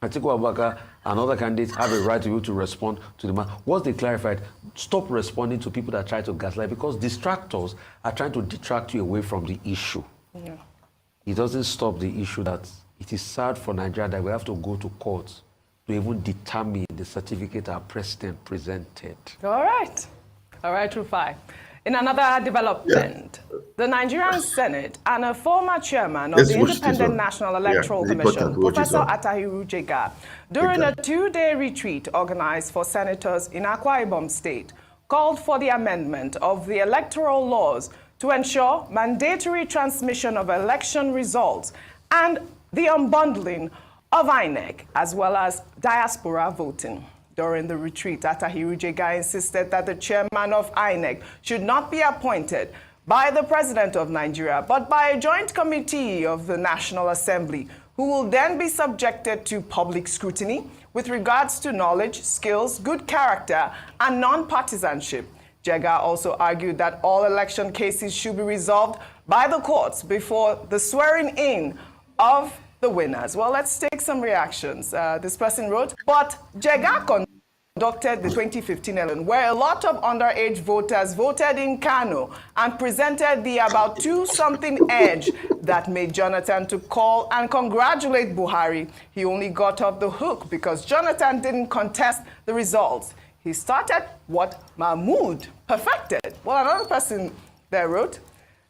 Atiku Abubakar and other candidates have a right to be able to respond to the man. Once they clarified, stop responding to people that try to gaslight, because distractors are trying to detract you away from the issue. Yeah. It doesn't stop the issue that it is sad for Nigeria that we have to go to court to to even determine the certificate our president presented. All right, Rufai. In another development, the Nigerian Senate and a former chairman of the Independent National Electoral Commission, Professor Atahiru Jega, during a 2-day retreat organized for senators in Akwa Ibom State, called for the amendment of the electoral laws to ensure mandatory transmission of election results and the unbundling of INEC, as well as diaspora voting. During the retreat, Atahiru Jega insisted that the chairman of INEC should not be appointed by the President of Nigeria, but by a joint committee of the National Assembly, who will then be subjected to public scrutiny with regards to knowledge, skills, good character, and non-partisanship. Jega also argued that all election cases should be resolved by the courts before the swearing in of the winners. Well, let's take some reactions. This person wrote, but Jega conducted the 2015 election where a lot of underage voters voted in Kano and presented the about 2-something edge that made Jonathan to call and congratulate Buhari. He only got off the hook because Jonathan didn't contest the results. He started what Mahmoud perfected. Well, another person there wrote,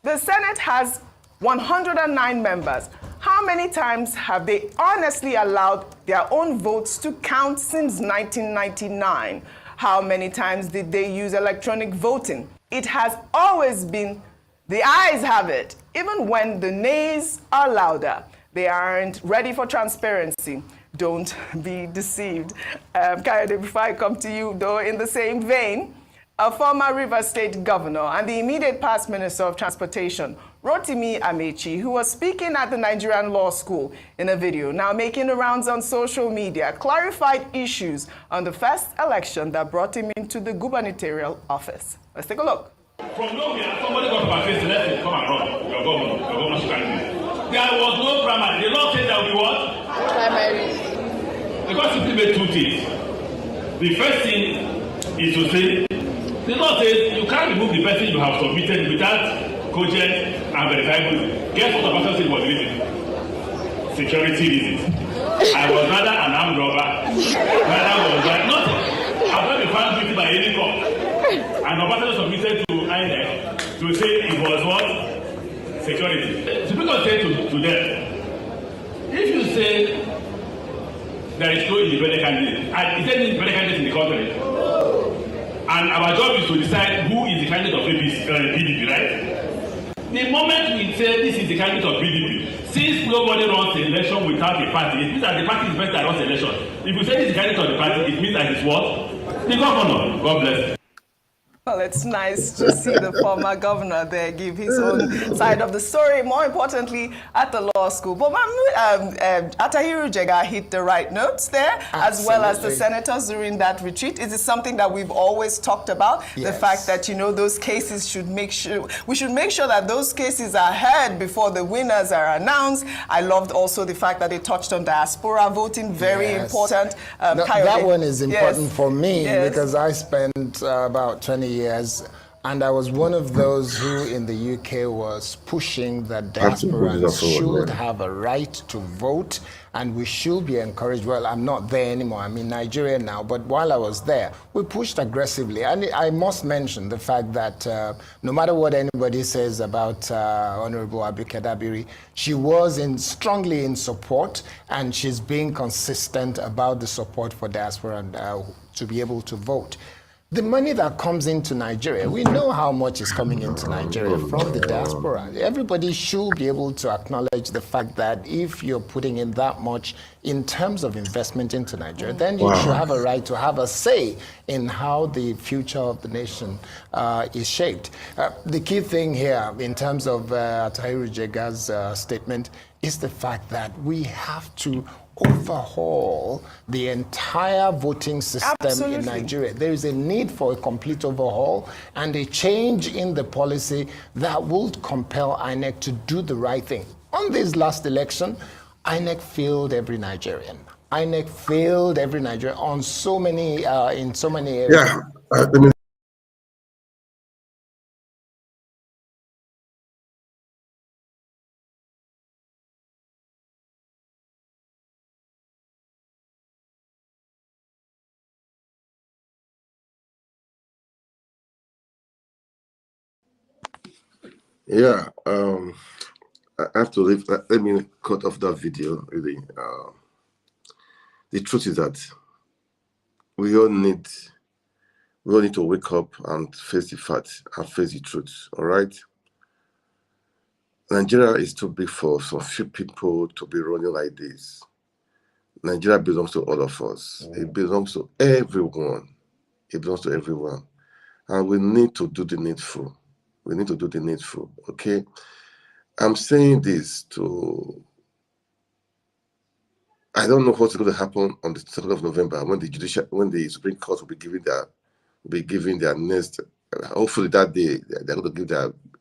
the Senate has 109 members. How many times have they honestly allowed their own votes to count since 1999? How many times did they use electronic voting? It has always been, the ayes have it, even when the nays are louder. They aren't ready for transparency. Don't be deceived. Kayode, before I come to you, though, in the same vein, a former Rivers State governor and the immediate past Minister of Transportation, Rotimi Amechi, who was speaking at the Nigerian Law School in a video now making the rounds on social media, clarified issues on the first election that brought him into the gubernatorial office. Let's take a look. From nowhere, somebody got to face the lesson, come and run. Your governorship candidate. There was no primary. The law said there will be what? Primary. Because simply made 2 things. The first thing is to say, the law says you can't remove the person you have submitted without cogent and verifiable. Guess what the person said was reason? Security reasons. I was rather an armed robber. Rather was that nothing. I've not been found guilty by any court. And the person submitted to INEC to say it was what? Security. So people say to them, if you say there is no independent candidate, and is there any independent candidate in the country? And our job is to decide who is the candidate of PDP, right? The moment we say this is the candidate of PDP, since nobody runs the election without a party, it means that the party is better that runs the election. If you say this is the candidate of the party, it means that it's what? The governor. God bless. Well, it's nice to see the former governor there give his own side of the story, more importantly, at the law school. But Atahiru Jega hit the right notes there, as well as the senators during that retreat. Is it something that we've always talked about? Yes. The fact that, you know, those cases should make sure that those cases are heard before the winners are announced. I loved also the fact that they touched on diaspora voting, very important. That one is important for me because I spent about 20 years, and I was one of those who in the UK was pushing that diasporans should have a right to vote and we should be encouraged. Well, I'm not there anymore. I'm in Nigeria now, but while I was there, we pushed aggressively. And I must mention the fact that no matter what anybody says about Honorable Abike Dabiri, she was strongly in support, and she's being consistent about the support for diaspora to be able to vote. The money that comes into Nigeria, we know how much is coming into Nigeria from the diaspora. Everybody should be able to acknowledge the fact that if you're putting in that much in terms of investment into Nigeria, then you should have a right to have a say in how the future of the nation is shaped. The key thing here in terms of Atahiru Jega's statement is the fact that we have to overhaul the entire voting system in Nigeria. There is a need for a complete overhaul and a change in the policy that would compel INEC to do the right thing. On this last election, INEC failed every Nigerian. INEC failed every Nigerian on so many, in so many areas. Yeah, Yeah, I have to leave. Let me cut off that video. Really, the truth is that we all need to wake up and face the facts and face the truth. All right. Nigeria is too big for some few people to be running like this. Nigeria belongs to all of us. It belongs to everyone. It belongs to everyone. And we need to do the needful. We need to do the needful. Okay. I'm saying this to. I don't know what's going to happen on the 2nd of November when the Supreme Court will be giving their next. Hopefully that day they're going to give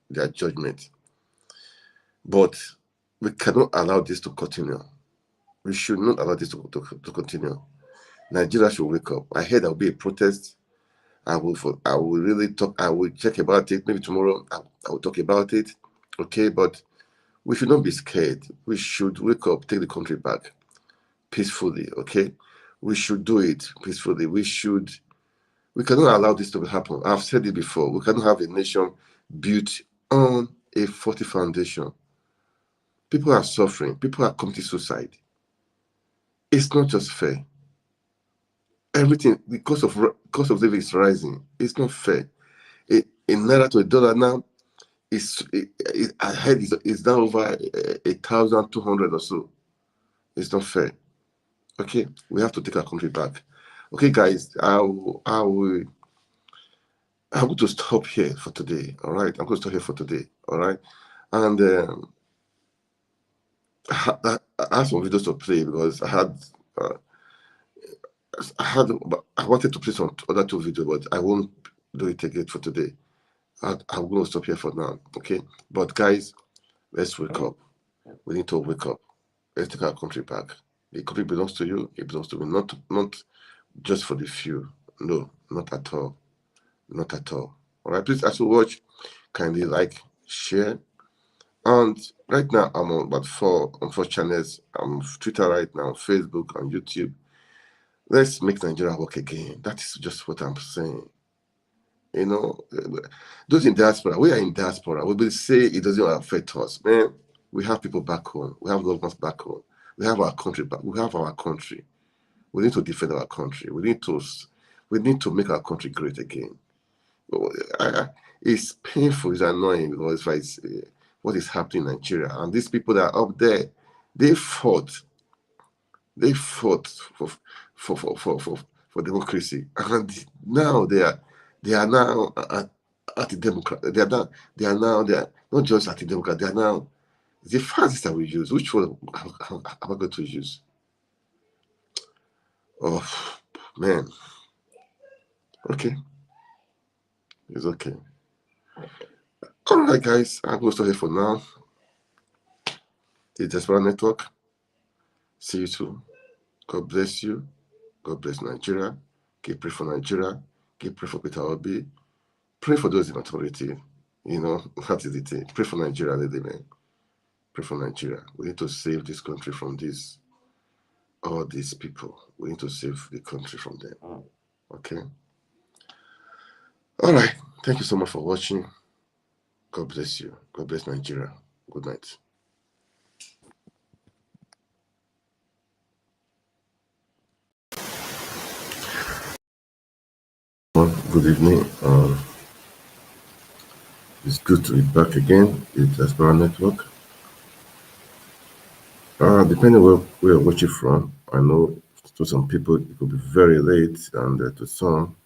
their judgment. But we cannot allow this to continue. We should not allow this to continue. Nigeria should wake up. I heard there will be a protest. I will really talk. I will check about it. Maybe tomorrow I will talk about it. Okay, but we should not be scared. We should wake up, take the country back peacefully. Okay, we should do it peacefully. We cannot allow this to happen. I've said it before. We cannot have a nation built on a faulty foundation. People are suffering. People are committing suicide. It's not just fair. Everything, the cost of living is rising. It's not fair. A naira to a dollar now I heard it's down over 1,200 or so. It's not fair. Okay, we have to take our country back. Okay, guys, I'm going to stop here for today. All right, I'm going to stop here for today. All right, and I had some videos to play because I wanted to play some other 2 videos, but I won't do it again for today. I'm going to stop here for now. Okay, but guys, let's wake up. We need to wake up. Let's take our country back. The country belongs to you. It belongs to me. Not just for the few. No, not at all. Not at all. All right. Please, as you watch, kindly like, share. And right now, I'm on about 4 channels. I'm on Twitter right now, Facebook, on YouTube. Let's make Nigeria work again. That is just what I'm saying. You know, those in diaspora, we are in diaspora. We will say it doesn't affect us, man. We have people back home. We have loved ones back home. We have our country back. We have our country. We need to defend our country. We need to make our country great again. It's painful. It's annoying because it's what is happening in Nigeria. And these people that are up there, they fought. They fought for democracy, and now they are now anti-democrat. They are not just anti-democrat. They are now the fascists that we use. Which one am I going to use? Oh man. Okay, it's okay. All right, guys. I'm going to stop here for now. The Diaspora Network. See you soon. God bless you. God bless Nigeria. Keep praying for Nigeria. Keep praying for Peter Obi. Pray for those in authority. You know, that is the thing. Pray for Nigeria, man. Pray for Nigeria. We need to save this country from all these people. We need to save the country from them. Okay? All right. Thank you so much for watching. God bless you. God bless Nigeria. Good night. Good evening. It's good to be back again with the Diaspora Network. Depending where you're watching from, I know to some people it could be very late, and to some,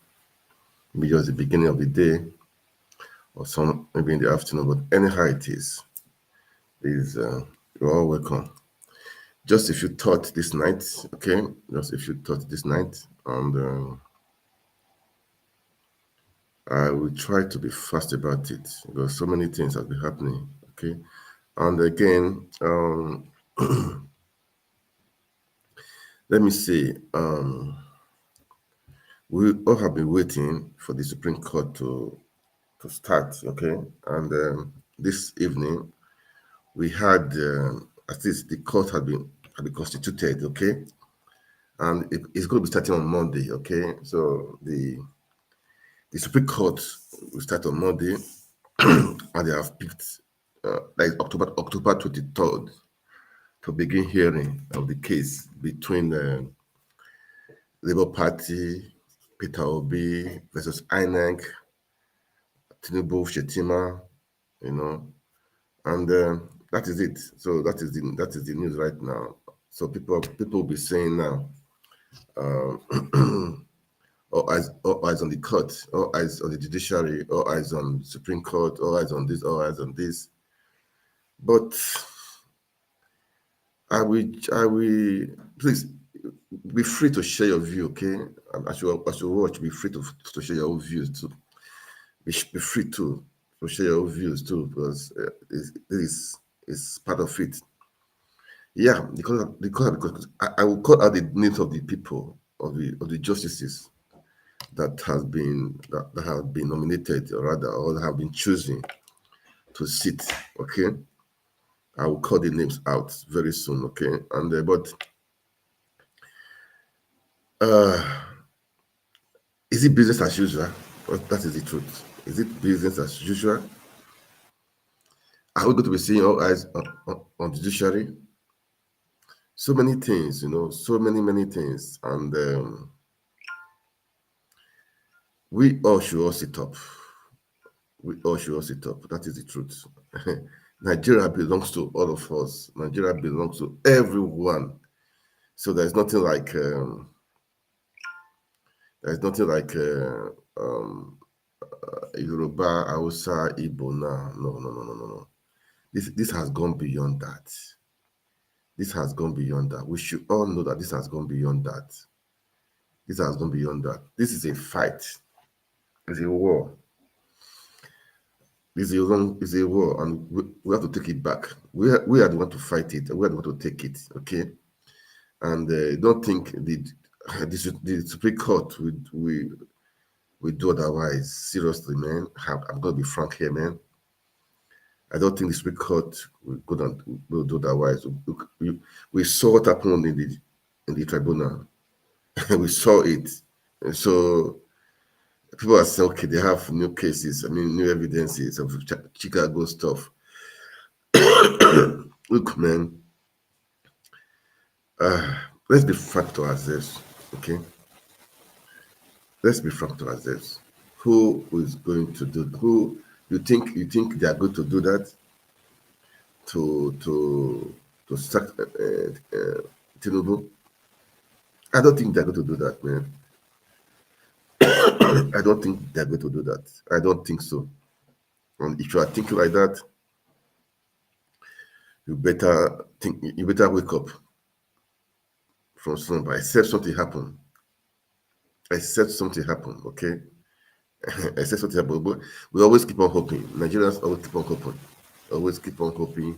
maybe just the beginning of the day, or some maybe in the afternoon. But anyhow it is, you're all welcome. Just if you thought this night, okay? Just if you thought this night, and I will try to be fast about it because so many things have been happening, okay? And again, let me see. We all have been waiting for the Supreme Court to start, okay? And this evening, we had at least the court had been constituted, okay? And it's going to be starting on Monday, okay? So the Supreme Court will start on Monday, and they have picked like October 23rd, to begin hearing of the case between the Labour Party, Peter Obi versus INEC, Tinubu, Shetima, and that is it. So that is the news right now. So people will be saying now, all eyes on the court, all eyes on the judiciary, all eyes on the Supreme Court, all eyes on this, all eyes on this. But I will please be free to share your view, okay? As you watch, be free to share your own views too. Be free to share your own views too, because this is part of it. Yeah, because I will call out the names of the people, of the justices that have been nominated, or rather, or have been chosen to sit. Okay, I will call the names out very soon. Okay, and is it business as usual? Well, that is the truth. Is it business as usual? Are we going to be seeing all eyes on judiciary? So many things, so many things, and we all should all sit up. We all should all sit up. That is the truth. Nigeria belongs to all of us. Nigeria belongs to everyone. So there's nothing like Yoruba, Hausa, Igbo now. No. This has gone beyond that. This has gone beyond that. We should all know that this has gone beyond that. This has gone beyond that. This is a fight. It's a war. It's a war, and we have to take it back. We are the one to fight it. We are the one to take it. Okay, and don't think the Supreme Court will do otherwise. Seriously, man. I'm going to be frank here, man. I don't think the Supreme Court will do otherwise. We saw what happened in the tribunal. We saw it, and so people are saying, okay, they have new cases. New evidences of Chicago stuff. Look, man. Let's be frank to ourselves, okay? Let's be frank to ourselves. Who is going to do? Who you think they are going to do that? To sack Tinubu? I don't think they're going to do that, man. I don't think they're going to do that. I don't think so. And if you are thinking like that, you better wake up from slumber. Except something happen. Okay? Except something happen. But we always keep on hoping. Nigerians always keep on hoping. Always keep on hoping.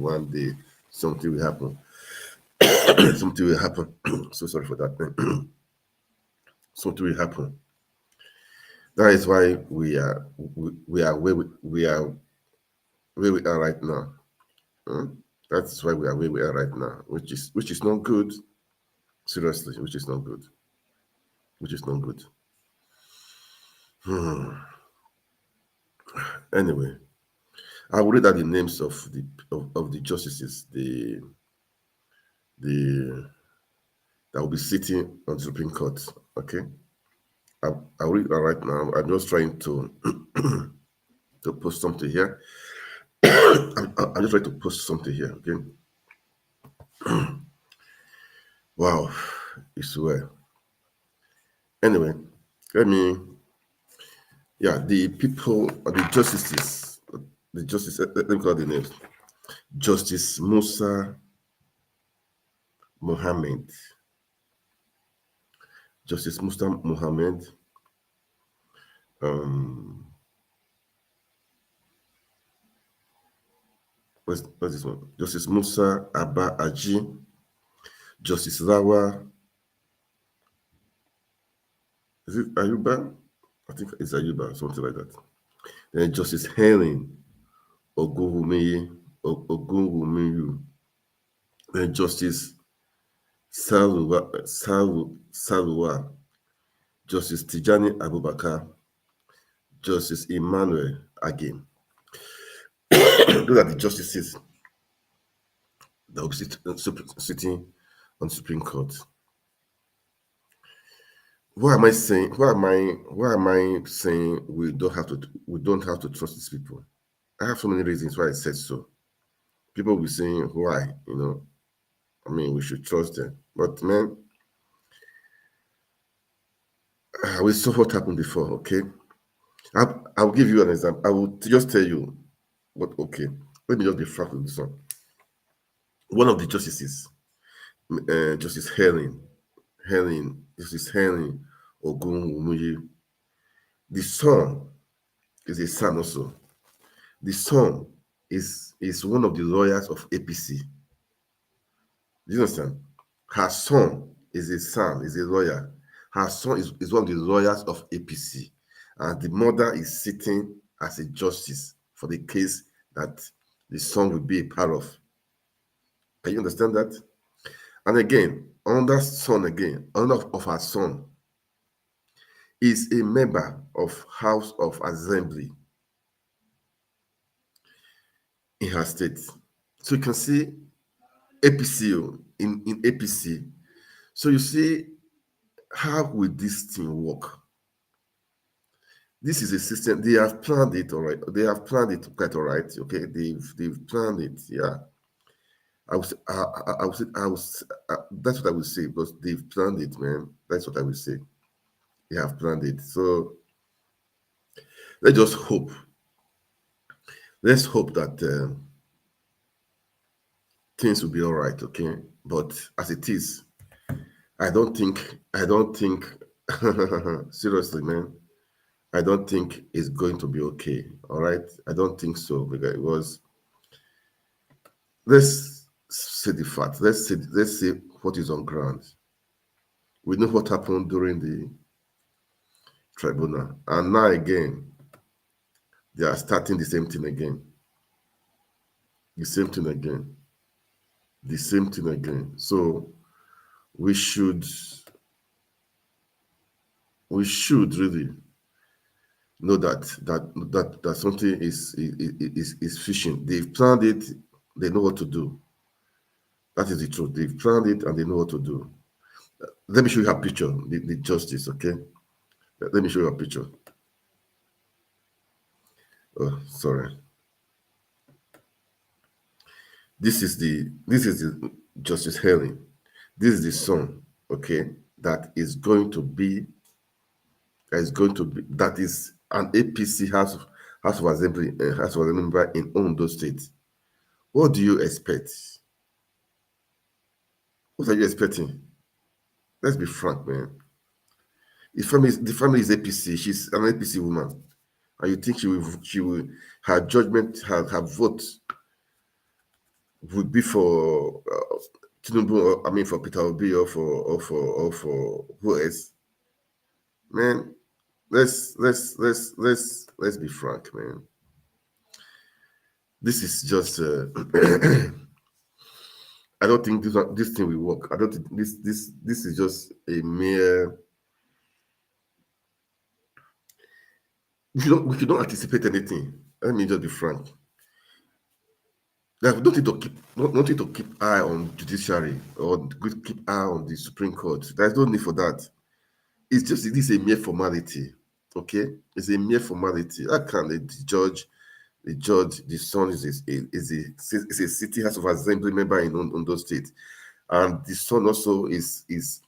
One day, something will happen. Something will happen. So sorry for that, man. Something will happen. That is why we are where we are right now. That's why we are where we are right now, which is not good. Seriously, which is not good. Anyway, I will read out the names of the justices that will be sitting on the Supreme Court. Okay, I'll read that right now. I'm just trying to to post something here. I'm just trying to post something here. Okay. Wow, I swear. Anyway, let me call the names. Justice Musa Mohammed. Justice Musa Mohammed. What's this one? Justice Musa Abba Aji. Justice Rawa. Is it Ayuba? I think it's Ayuba, something like that. Then Justice Helen Ogunwumiyu. Then Justice Saluwa. Justice Tijani Abubakar. Justice Emmanuel Agim. those are the justices that will be sitting on the Supreme Court. Why am I saying we don't have to trust these people? I have so many reasons why I said so. People will be saying why, I mean, we should trust them. But man, we saw what happened before, okay? I'll give you an example. I will just tell you what, okay. Let me just be frank with this one. One of the justices, Justice Justice Helen Ogunwumuyi, the son is a son also. The son is one of the lawyers of APC. Do you understand? Her son is a lawyer. Her son is one of the lawyers of APC. And the mother is sitting as a justice for the case that the son will be a part of. Can you understand that? And again, another of her son is a member of House of Assembly in her state. So you can see APC in APC. So you see, how will this thing work? This is a system. They have planned it all right. They have planned it quite all right. Okay, they've planned it. Yeah, that's what I would say, because they've planned it, man. That's what I would say. They have planned it. So let's just hope. Let's hope that things will be all right. Okay, but as it is, I don't think. Seriously, man. I don't think it's going to be okay. All right, I don't think so, because it was. Let's see the facts. Let's see what is on ground. We know what happened during the tribunal, and now again, they are starting the same thing again. The same thing again. The same thing again. So we should really know that something is fishing. They've planned it. They know what to do. That is the truth. They've planned it and they know what to do. Let me show you a picture. The justice. Okay. Let me show you a picture. Oh, sorry. This is the Justice Helen. This is the son. Okay, that is an APC House of Assembly member in Ondo State. What do you expect? What are you expecting? Let's be frank, man. The family is APC. She's an APC woman, and you think she will her judgment, her vote would be for Tinubu? I mean, for Peter Obi or for who else? Man, let's be frank, man. This is just. I don't think this thing will work. I don't think this is just a mere. We should not anticipate anything. Let me just be frank. We don't need to keep eye on judiciary or keep eye on the Supreme Court. There's no need for that. It's just, it is a mere formality. Okay, it's a mere formality. How can the son is a city House of Assembly member in Ondo State, and the son also is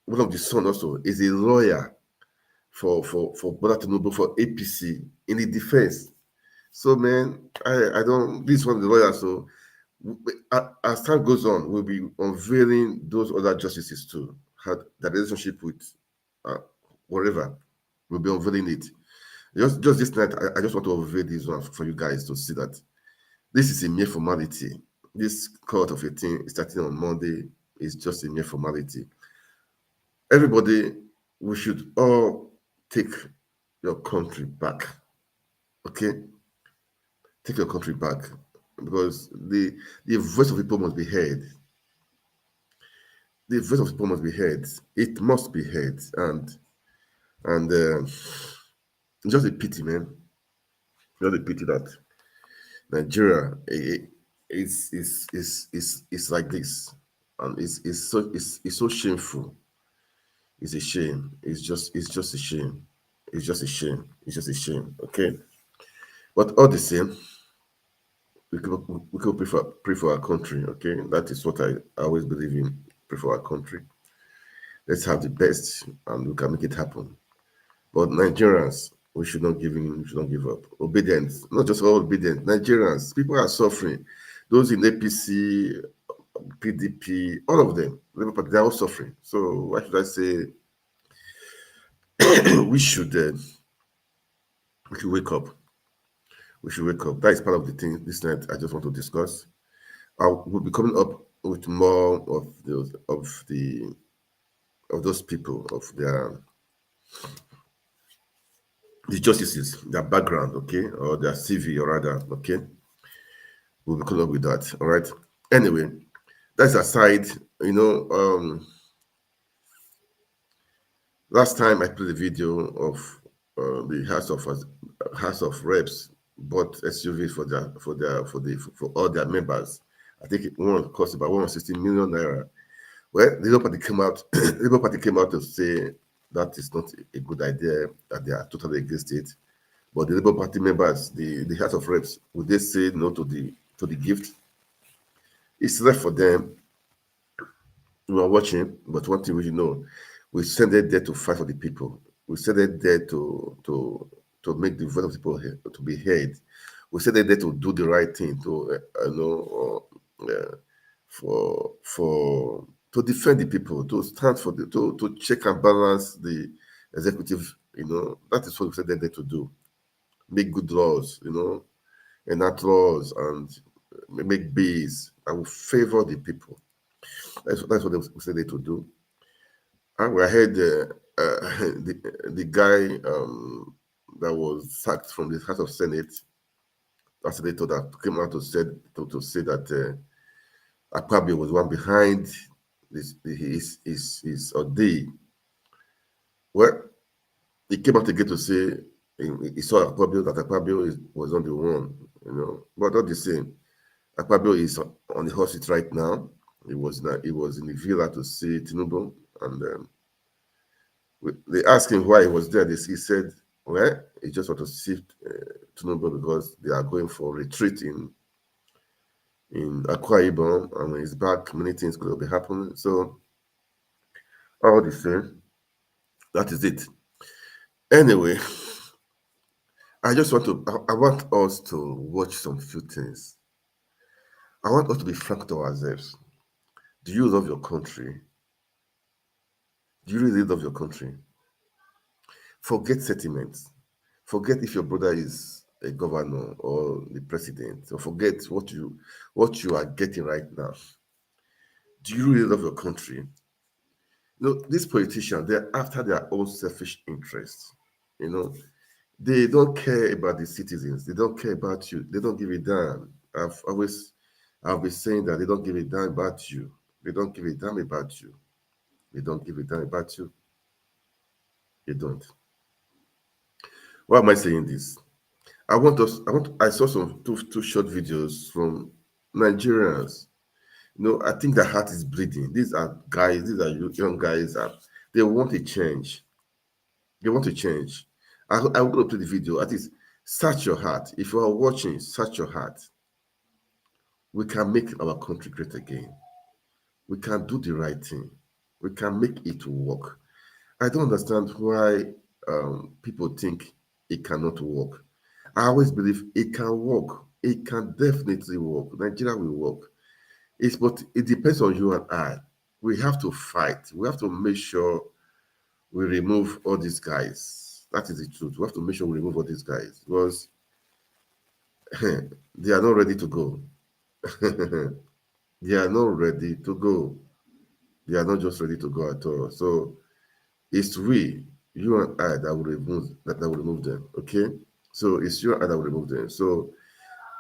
one of the son also is a lawyer for Tinubu, for APC in the defense. So man, I don't. This one of the lawyers. So as time goes on, we'll be unveiling those other justices too. Had the relationship with whatever, we'll be unveiling it. Just this night, I just want to unveil this one for you guys to see that this is a mere formality. This court of 18 starting on Monday is just a mere formality. Everybody, we should all take your country back. Okay? Take your country back, because the voice of people must be heard. The voice of people must be heard. It must be heard, and just a pity, man. Just a pity that Nigeria is like this, and it's so shameful. It's a shame. It's just a shame. It's just a shame. It's just a shame. Okay, but all the same, we could pray for our country. Okay, that is what I always believe in. Pray for our country. Let's have the best, and we can make it happen. But Nigerians, we should not give in. We should not give up. Obedience, not just all obedient. Nigerians, people are suffering. Those in APC, PDP, all of them, they're all suffering. So why should I say we should wake up? We should wake up. That is part of the thing this night I just want to discuss. I will be coming up with more of those people, of the justices, their background, okay, or their CV, or rather, okay. We'll be coming up with that. All right. Anyway, that's aside. Last time I played a video of the House of Reps bought SUVs for all their members. I think one cost about 160 million naira. Well, the Labour Party came out. The Labour Party came out to say that is not a good idea, that they are totally against it. But the Labour Party members, the House of Reps, would they say no to the gift? It's left for them. We are watching, but one thing we know, we send it there to fight for the people. We send it there to make the voice of people to be heard. We send it there to do the right thing, to defend the people, to stand for to check and balance the executive. That is what we send it there to do. Make good laws, enact laws, and make bills that will favor the people. That's what they said they to do. And we heard the guy that was sacked from the House of Senate, that senator that came out to say that Akpabio was one behind his ordeal. Well, he came out again to say he saw Akpabio, that Akpabio was on the one, but not the same. Akpabio is on the hot seat right now. He was in the villa to see Tinubu, and they asked him why he was there. He said, well, he just want to see Tinubu because they are going for retreat in Akwa Ibom, and when he's back, many things could be happening. So, all the same, that is it. Anyway, I want us to watch some few things. I want us to be frank to ourselves. Do you love your country? Do you really love your country? Forget sentiments. Forget if your brother is a governor or the president, or forget what you are getting right now. Do you really love your country? These politicians, they're after their own selfish interests. They don't care about the citizens. They don't care about you. They don't give a damn. I've been saying that they don't give a damn about you. They don't give a damn about you. They don't give a damn about you. They don't. Why am I saying this? I saw some two short videos from Nigerians. I think their heart is bleeding. These are young guys. They want a change. They want to change. I'm going to play the video. At least search your heart. If you are watching, search your heart. We can make our country great again. We can do the right thing. We can make it work. I don't understand why people think it cannot work. I always believe it can work. It can definitely work. Nigeria will work. But it depends on you and I. We have to fight. We have to make sure we remove all these guys. That is the truth. We have to make sure we remove all these guys because they are not ready to go. They are not ready to go. They are not just ready to go at all. So it's you and I that will remove them. Okay? So it's you and I that will remove them. So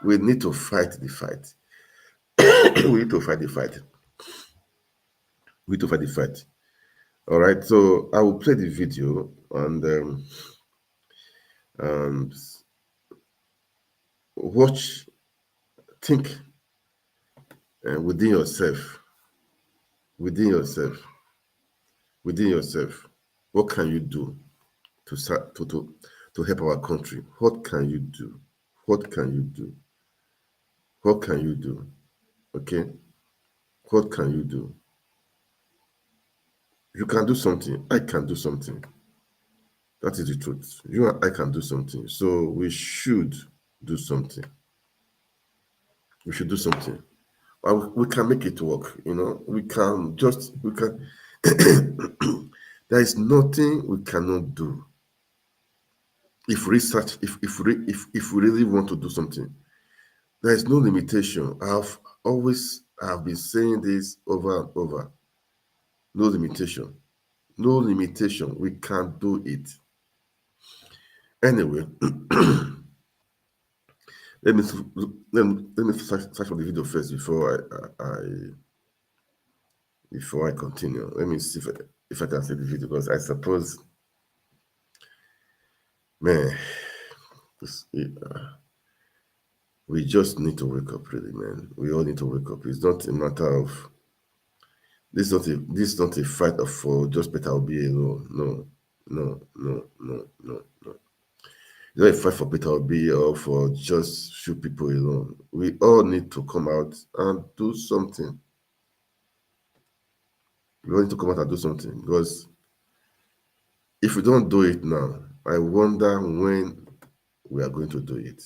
we need to fight the fight. We need to fight the fight. We need to fight the fight. All right. So I will play the video and watch think within yourself, what can you do to help our country? What can you do? Okay? What can you do? You can do something. I can do something. That is the truth. You and I can do something. So we should do something. We should do something. We can make it work, we can. There is nothing we cannot do if we really want to do something. There is no limitation. I've been saying this over and over. No limitation. We can do it. Anyway, let me search for the video first before I continue. Let me see if I can see the video, because I suppose, man, we just need to wake up, really, man. We all need to wake up. It's not a matter of this is not a fight for just Peter Obi alone. No. It's not a fight for Peter Obi or for just few people alone. We all need to come out and do something. We all need to come out and do something, because if we don't do it now, I wonder when we are going to do it.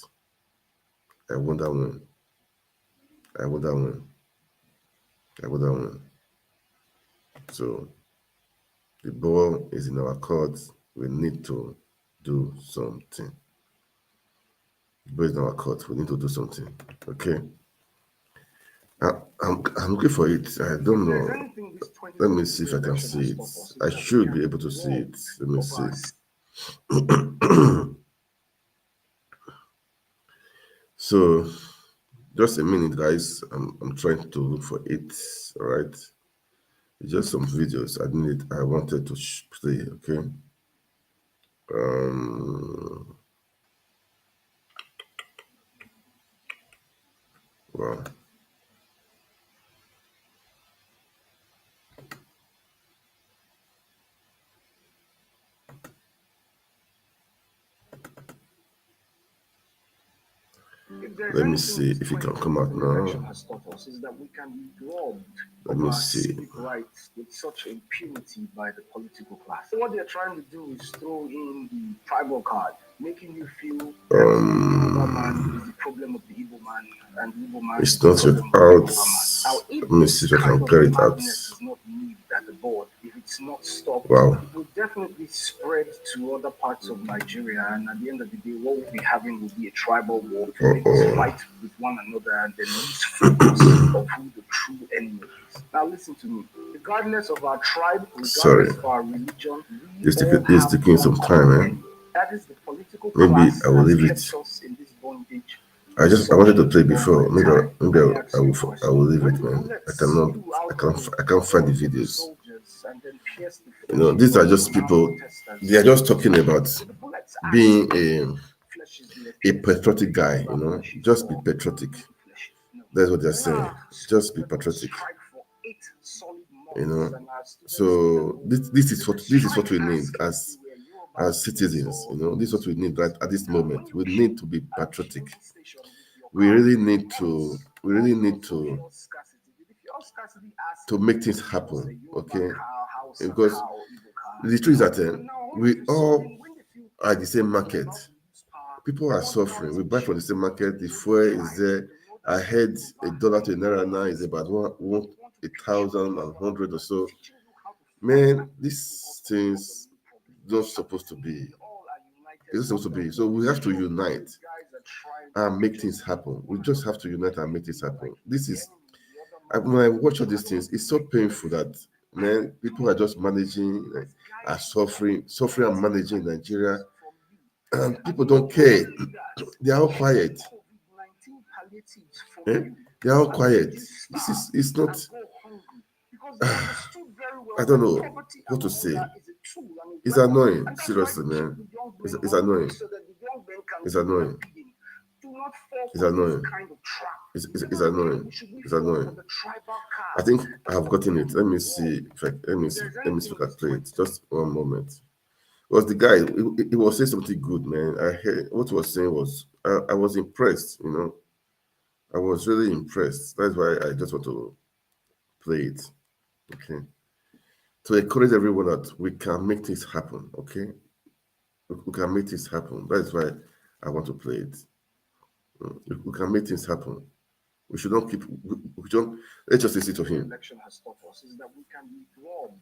I wonder when. So the ball is in our court. We need to do something. The ball is in our court. We need to do something. Okay. I'm looking for it. I don't know. Let me see if I can see it. I should be able to see it. Let me see. So, just a minute, guys. I'm trying to look for it. All right. It's just some videos I wanted to play. Okay. Wow. Let me see if it can come out now. Let me see. Rights with such impunity by the political class. What they're trying to do is throw in the tribal card, making you feel that the Igbo man is the problem of the Igbo man, and the Igbo man it's not yet out. Let me see if I can clear it out. Is not needed at the board. If it's not stopped, wow, it will definitely spread to other parts of Nigeria, and at the end of the day, what we'll be having will be a tribal war to make us fight with one another and then lose focus of who the true enemy is. Now listen to me. Regardless of our tribe, regardless of our religion, it's taking some time, man. That is the political maybe I will leave it. Us in this bondage. I wanted to play before. Maybe I will leave it, man. I can't find the videos. These are just people. They are just talking about being a patriotic guy. Just be patriotic. That's what they're saying. Just be patriotic. So this is what we need as citizens. This is what we need right at this moment. We need to be patriotic. We really need to make things happen, okay? Because the truth is that we all are the same market. People are suffering. We buy from the same market. The fuel is there. I heard $1 to $1 now is about 1,100 or so. Man, these things not supposed to be. It's supposed to be. So we have to unite and make things happen. We just have to unite and make things happen. This is, when I watch all these things, it's so painful that, man, people are just managing, are suffering and managing Nigeria, and people don't care. They are all quiet. They are all quiet. It's not. I don't know what to say. It's annoying, seriously, man. It's annoying. It's annoying. It's annoying. It's annoying. It's annoying. I think I have gotten it. Let me see if I can play it. Just one moment. Was the guy? He was saying something good, man. I heard what he was saying was. I was impressed. I was really impressed. That's why I just want to play it. Okay. To encourage everyone that we can make this happen. Okay. We can make this happen. That's why I want to play it. We can make things happen. We should not keep. We don't. Let's just listen to him. Election has taught us is that we can be robbed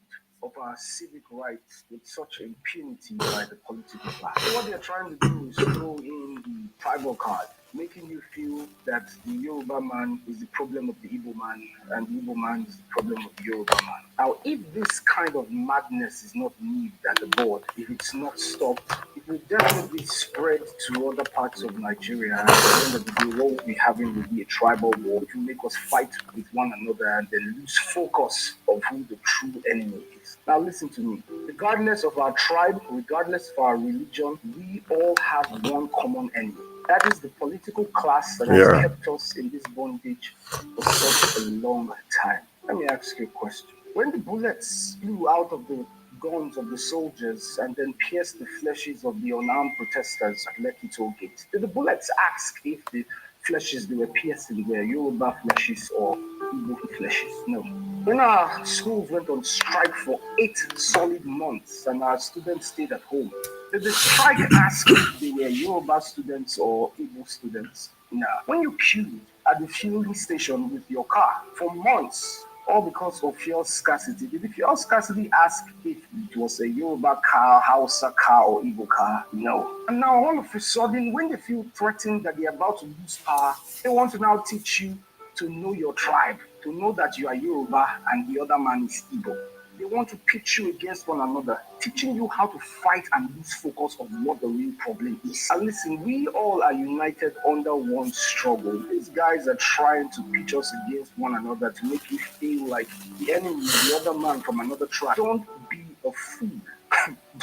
of our civic rights with such impunity by the political class. So what they're trying to do is throw in the tribal card, making you feel that the Yoruba man is the problem of the Igbo man, and the Igbo man is the problem of the Yoruba man. Now, if this kind of madness is not nibbled at the board, if it's not stopped, it will definitely spread to other parts of Nigeria. And at the end of the day, what we'll be having will be a tribal war. It will make us fight with one another and then lose focus of who the true enemy is. Now, listen to me. Regardless of our tribe, regardless of our religion, we all have one common enemy. That is the political class that has kept us in this bondage for such a long time. Let me ask you a question. When the bullets flew out of the guns of the soldiers and then pierced the fleshes of the unarmed protesters at Lekki toll gate, did the bullets ask if the fleshes they were piercing were Yoruba fleshes or Igbo fleshes? No. When our schools went on strike for 8 solid months and our students stayed at home, did the strike ask if they were Yoruba students or Igbo students? No. When you queued at the fueling station with your car for months, all because of fuel scarcity, did the fuel scarcity ask if it was a Yoruba car, Hausa car, or Igbo car? No. And now all of a sudden, when they feel threatened that they're about to lose power, they want to now teach you to know your tribe, to know that you are Yoruba and the other man is Igbo. They want to pitch you against one another, teaching you how to fight and lose focus of what the real problem is. And listen, we all are united under one struggle. These guys are trying to pitch us against one another to make you feel like the enemy is the other man from another tribe. Don't be a fool.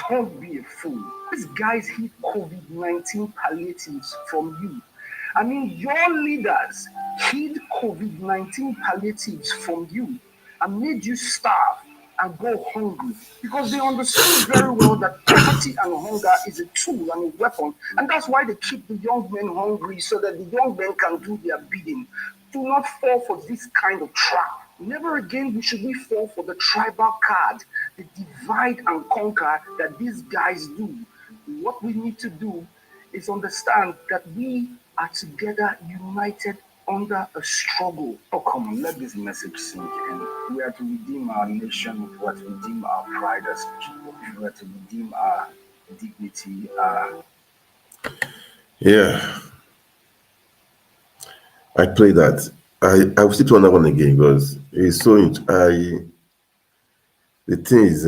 Don't be a fool. These guys hid COVID-19 palliatives from you. I mean, your leaders hid COVID-19 palliatives from you and made you starve and go hungry because they understood very well that poverty and hunger is a tool and a weapon, and that's why they keep the young men hungry so that the young men can do their bidding. Do not fall for this kind of trap. Never again should we fall for the tribal card, the divide and conquer that these guys do. What we need to do is understand that we are together, united under a struggle. Oh, come on, let this message sink in. We are to redeem our nation. We are to redeem our pride as people. We are to redeem our dignity. Yeah, I play that. I will stick to another one again because it's so. The thing is,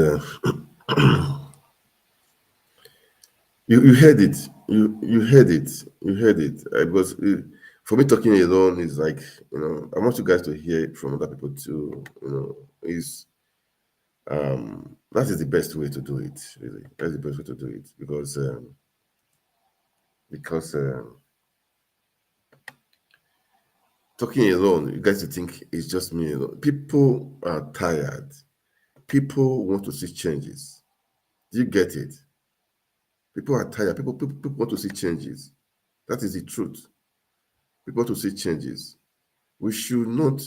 you heard it. You heard it. You heard it. Because for me, talking alone is like, I want you guys to hear it from other people too. Is that is the best way to do it. Really, that's the best way to do it because talking alone, you guys think it's just me alone. People are tired. People want to see changes. Do you get it? People are tired. People want to see changes. That is the truth. People want to see changes. We should not.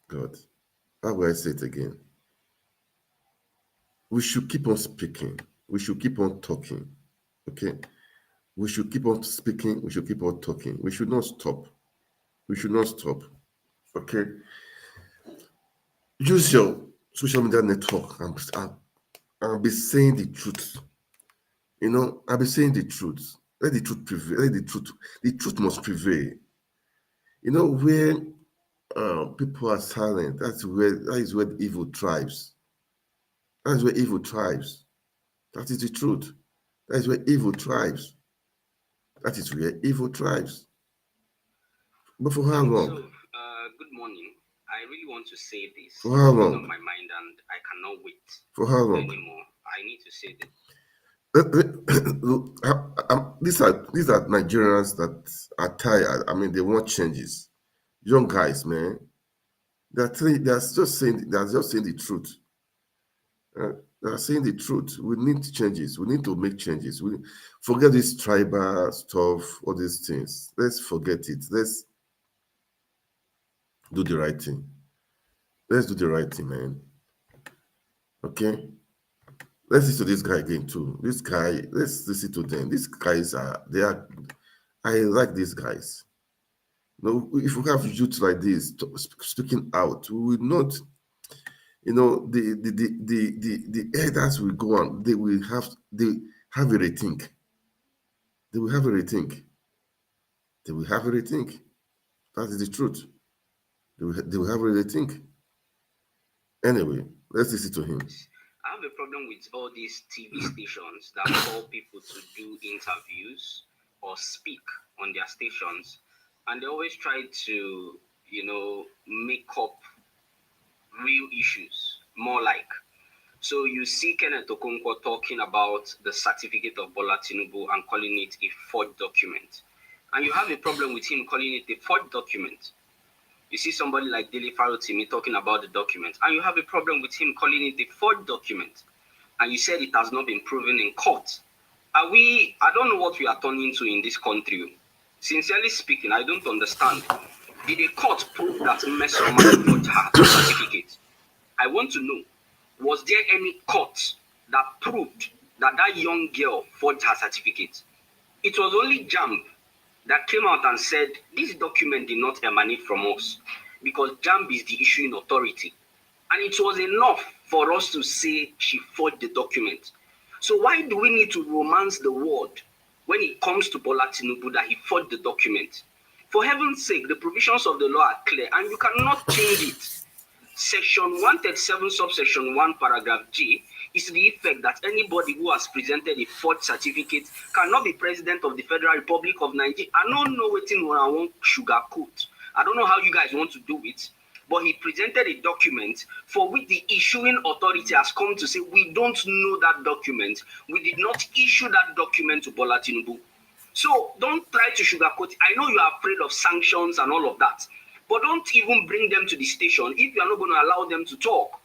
God, how will I say it again? We should keep on speaking. We should keep on talking. Okay? We should keep on speaking. We should keep on talking. We should not stop. We should not stop. Okay? Use your social media network and be saying the truth. I'll be saying the truth. Let the truth prevail. The truth must prevail. Where people are silent, that is where evil thrives. That is where evil thrives. That is the truth. That is where evil thrives. That is where evil thrives. But for how long? Good morning. I really want to say this. For how long? It's on my mind and I cannot wait. For how long? Anymore. I need to say this. these are Nigerians that are tired. I mean, they want changes. Young guys, man, they're just saying the truth. They are saying the truth. We need changes. We need to make changes. We forget this tribal stuff, all these things. Let's forget it. Let's do the right thing. Let's do the right thing, man. Okay? Let's listen to this guy again too. This guy, let's listen to them. These guys I like these guys. You know, if we have youth like this speaking out, we will not, the elders will go on. They have a rethink. They will have a rethink. They will have a rethink. That is the truth. They will have a rethink. Anyway, let's listen to him. I have a problem with all these TV stations that call people to do interviews or speak on their stations, and they always try to, make up real issues, more like. So you see Kenneth Okonkwo talking about the certificate of Bola Tinubu and calling it a forged document. And you have a problem with him calling it a forged document. You see somebody like Dele Farotimi talking about the document, and you have a problem with him calling it a forged document. And you said it has not been proven in court. I don't know what we are turning to in this country. Sincerely speaking, I don't understand. Did a court prove that Mesoma forged her certificate? I want to know, was there any court that proved that young girl forged her certificate? It was only JAMB that came out and said, this document did not emanate from us because JAMB is the issuing authority. And it was enough for us to say she forged the document. So why do we need to romance the word when it comes to Bola Tinubu that he forged the document? For heaven's sake, the provisions of the law are clear and you cannot change it. Section 137, subsection 1, paragraph G is the effect that anybody who has presented a forged certificate cannot be president of the Federal Republic of Nigeria. I don't know what I want sugarcoat. I don't know how you guys want to do it, but he presented a document for which the issuing authority has come to say, we don't know that document. We did not issue that document to Bola Tinubu. So don't try to sugarcoat. I know you are afraid of sanctions and all of that, but don't even bring them to the station if you are not going to allow them to talk.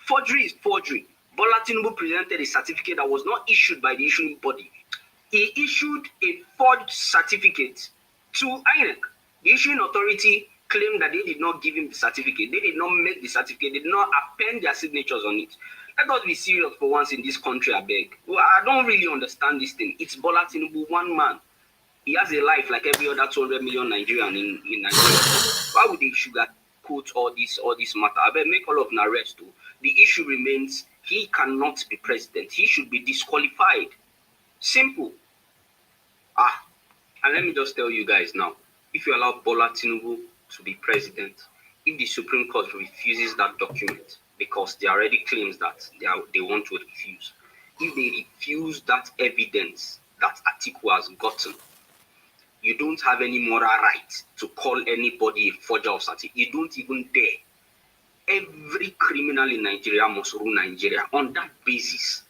Forgery is forgery. Bola Tinubu presented a certificate that was not issued by the issuing body. He issued a forged certificate to INEC. The issuing authority claimed that they did not give him the certificate. They did not make the certificate. They did not append their signatures on it. Let us be serious for once in this country, I beg. Well, I don't really understand this thing. It's Bola Tinubu, one man. He has a life like every other 200 million Nigerian in Nigeria. Why would they sugarcoat all this matter? I bet make all of an arrest too. The issue remains, he cannot be president. He should be disqualified. Simple. And let me just tell you guys now, if you allow Bola Tinubu to be president, if the Supreme Court refuses that document, because they already claims that they want to refuse, if they refuse that evidence that Atiku has gotten, you don't have any moral right to call anybody a forger of certificate. You don't even dare. Every criminal in Nigeria must rule Nigeria on that basis.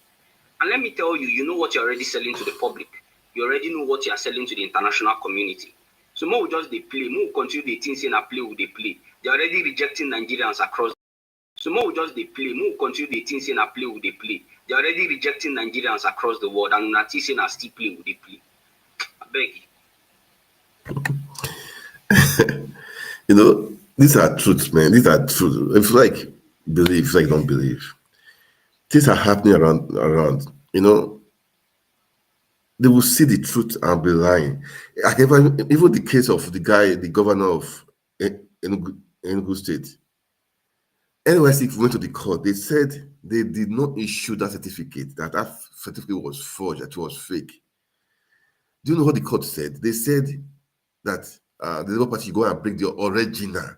And let me tell you, you know what you're already selling to the public. You already know what you're selling to the international community. So more just they play, more continue the things in a play with they play. They're already rejecting Nigerians across. So more just they play, more continue the things in a play with they play. They're already rejecting Nigerians across the world, and not saying a still play with they play. I beg you. These are truths, man. These are truths. If you like believe, if you like don't believe, things are happening around. They will see the truth and be lying. Even the case of the governor of Enugu State. NYC went to the court. They said they did not issue that certificate. That certificate was forged. That it was fake. Do you know what the court said? They said that the Labour Party go and bring the original.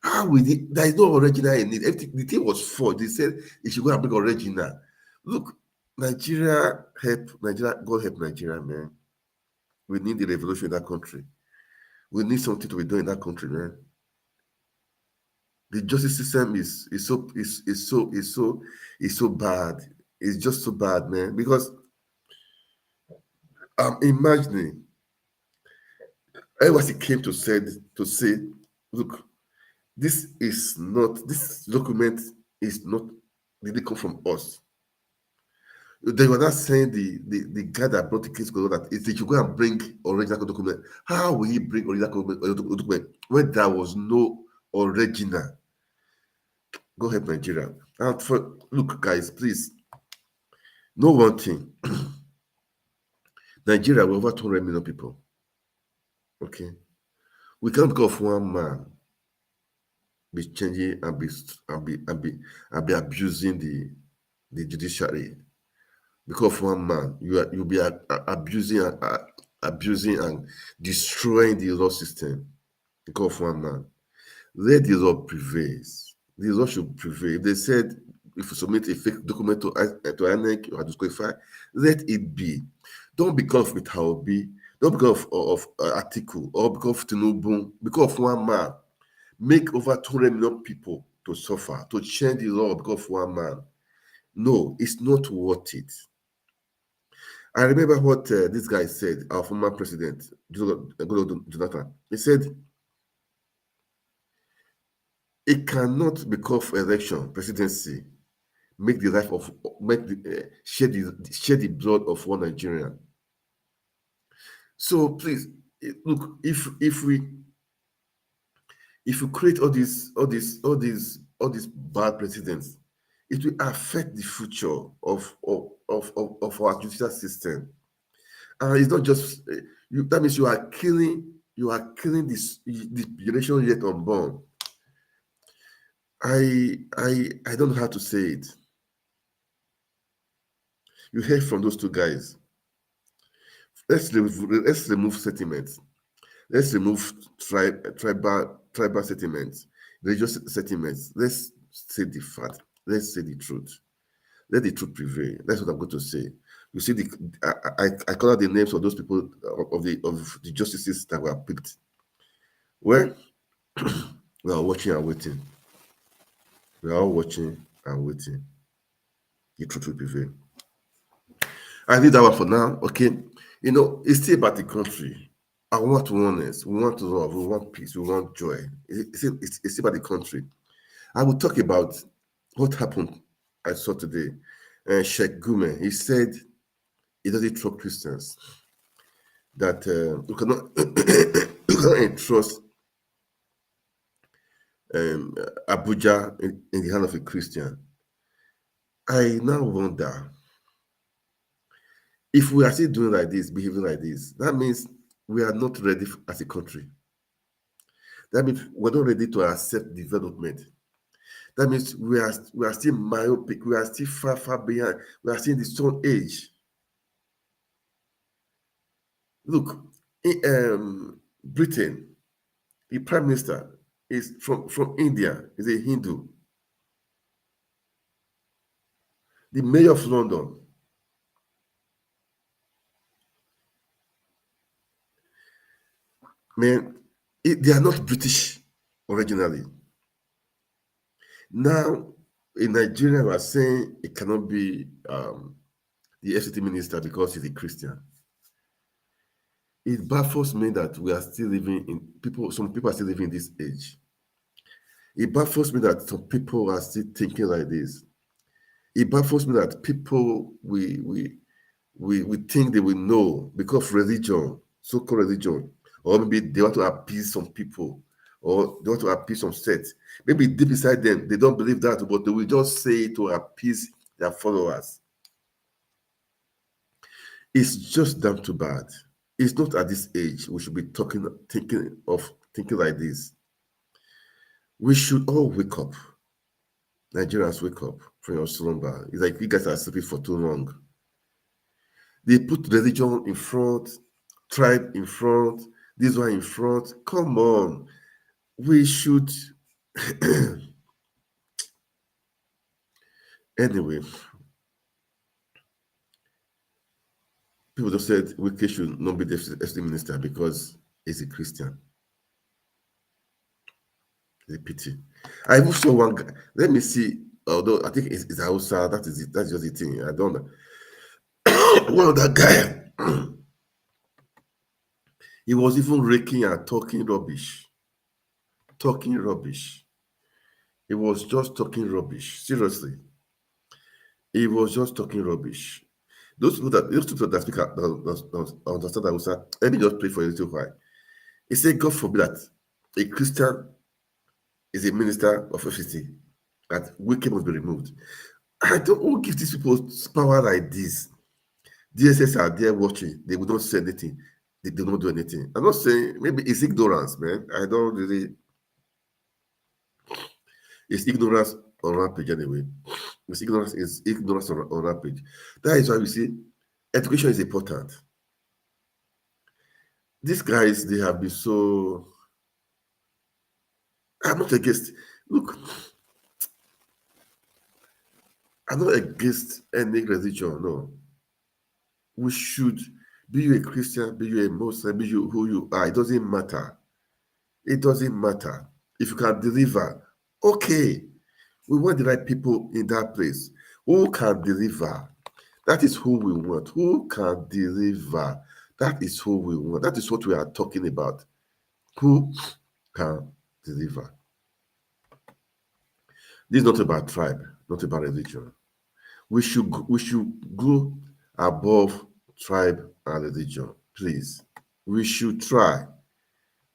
There is no original in it. The thing was forged. They said they should go and bring original. Look, Nigeria, God help Nigeria, man. We need the revolution in that country. We need something to be done in that country, man. The justice system is so bad. It's just so bad, man. Because I'm imagining everybody came to say, look, this document is not didn't come from us. They were not saying the guy that brought the case that if you go and bring original document, how will he bring original document when there was no original? Go ahead, Nigeria. And look, guys, please, know one thing. Nigeria, we're over 200 million people. Okay, we can't go for one man be changing and be abusing the judiciary because of one man. You'll be abusing and destroying the law system because of one man. Let the law prevail. The law should prevail. If they said if you submit a fake document to INEC, you have to disqualify. Let it be. Don't because with Haobi, don't because of Atiku or because of Tinubu, because of one man. Make over 200 million people to suffer, to change the law because of one man. No, it's not worth it. I remember what this guy said, our former president, Jonathan. He said, it cannot, because of election, presidency, make the life of share the blood of one Nigerian. So please, look, if we create all these bad precedents, it will affect the future of our judicial system. And it's not just that means you are killing this generation yet unborn. I don't know how to say it. You heard from those two guys. Let's remove sentiments. Let's remove tribal sentiments, religious sentiments. Let's say the fact. Let's say the truth. Let the truth prevail. That's what I'm going to say. You see, I call out the names of those people of the justices that were picked. Well, we are watching and waiting. We are all watching and waiting. The truth will prevail. I leave that one for now. Okay, it's still about the country. I want oneness. We want love. We want peace. We want joy. It's still about the country. I will talk about what happened. I saw today. Sheikh Gume, he said he doesn't trust Christians. That you cannot entrust Abuja in the hand of a Christian. I now wonder, if we are still doing like this, behaving like this, that means we are not ready as a country. That means we're not ready to accept development. That means we are still myopic. We are still far behind. We are still in the Stone Age. Look, in Britain, the Prime Minister is from India, is a Hindu. The Mayor of London, man, they are not British originally. Now, in Nigeria, we are saying it cannot be the FCT minister because he's a Christian. It baffles me that we are still living some people are still living in this age. It baffles me that some people are still thinking like this. It baffles me that people we think they will know because of religion, so-called religion, or maybe they want to appease some people, or they want to appease some sects. Maybe deep inside them, they don't believe that, but they will just say it to appease their followers. It's just damn too bad. It's not at this age we should be thinking like this. We should all wake up. Nigerians, wake up from your slumber. It's like you guys are sleeping for too long. They put religion in front, tribe in front, this one in front. Come on. We should. Anyway, people just said Wike should not be the FCT minister because he's a Christian. It's a pity. I even saw one guy. Let me see. Although I think it's Hausa, that is it. That's just the thing. I don't know. One of that guy. He was even raking and talking rubbish. Talking rubbish. He was just talking rubbish. Seriously. He was just talking rubbish. Those people that speak that understand that, will say, let me just pray for you a little while. He said, God forbid that a Christian is a minister of FCT, that wicked must be removed. I don't want to give these people power like this. DSS are there watching. They will not say anything. They do not do anything. I'm not saying, maybe it's ignorance, man. I don't really. It's ignorance on rampage anyway. It's ignorance on rampage. That is why we see education is important. These guys, they have been so. I'm not against. Look, I'm not against any religion. No. We should, be you a Christian, be you a Muslim, be you who you are. It doesn't matter. It doesn't matter. If you can deliver, okay. We want the right people in that place. Who can deliver? That is who we want. Who can deliver? That is who we want. That is what we are talking about. Who can deliver? This is not about tribe, not about religion. We should go above tribe and religion, please. We should try.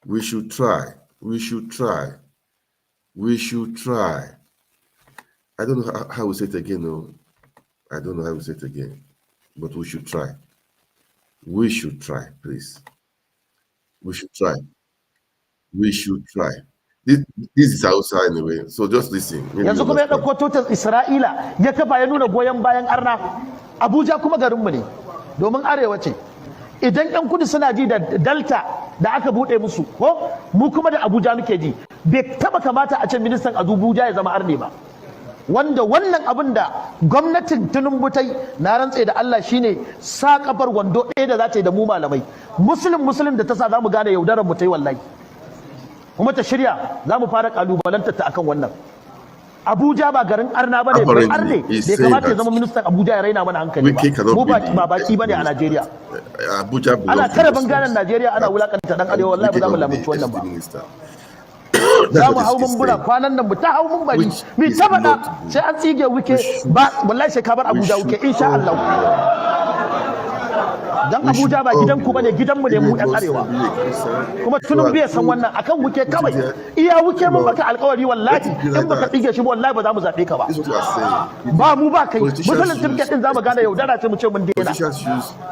We should try. We should try. We should try. I don't know how we say it again, no. I don't know how we say it again. But we should try. We should try, please. We should try. We should try. This is outside anyway, so just listen. Yanzu kuma ya ɗauko tutar Isra'ila ya kafa ya nuna goyon bayan arna. Abuja kuma garinmu ne, domin arewa ce. Idan 'yan kudu suna ji da Delta da aka buɗe musu, ko mu kuma da Abuja muke ji, bai taɓa kamata a ce ministan Abuja ya zama arne ba. Wanda wannan abin da gwamnatin Tinubu ta yi na rantse da Allah shine sa kafar wando ɗaya da za ta yi da mu malamai. Muslim da ta sa za mu gane yaudarar mu ta yi wallahi. Kuma ta shirya za mu fara kalubalantar ta akan wannan. Abuja ba garin arna bane, bai arne bai kamata ya zama ministan Abuja ya raina mana hankali ba. Mu ba baki bane a Najeriya. Abuja ana kare bangaren Najeriya ana wulakanta dan arewa, wallahi ba za mu lamunci wannan ba. Za mu hau mun bura kwanan nan mu ta hau mun bari mi ta faɗa sai an tsige wuke ba, wallahi sai ka bar Abuja wuke insha Allah. Dan Abuja ba gidanku bane, gidanmu ne mu ɗan arewa. Kuma Tinubu bai san wannan, akan wuke kawai. Iya wuke mun baka alƙawari wallahi in baka tsige shi wallahi ba za mu zaɓe ka ba. Ba mu ba kai. Musulun tirket din za mu gane yaudara ce mu ce mun daina.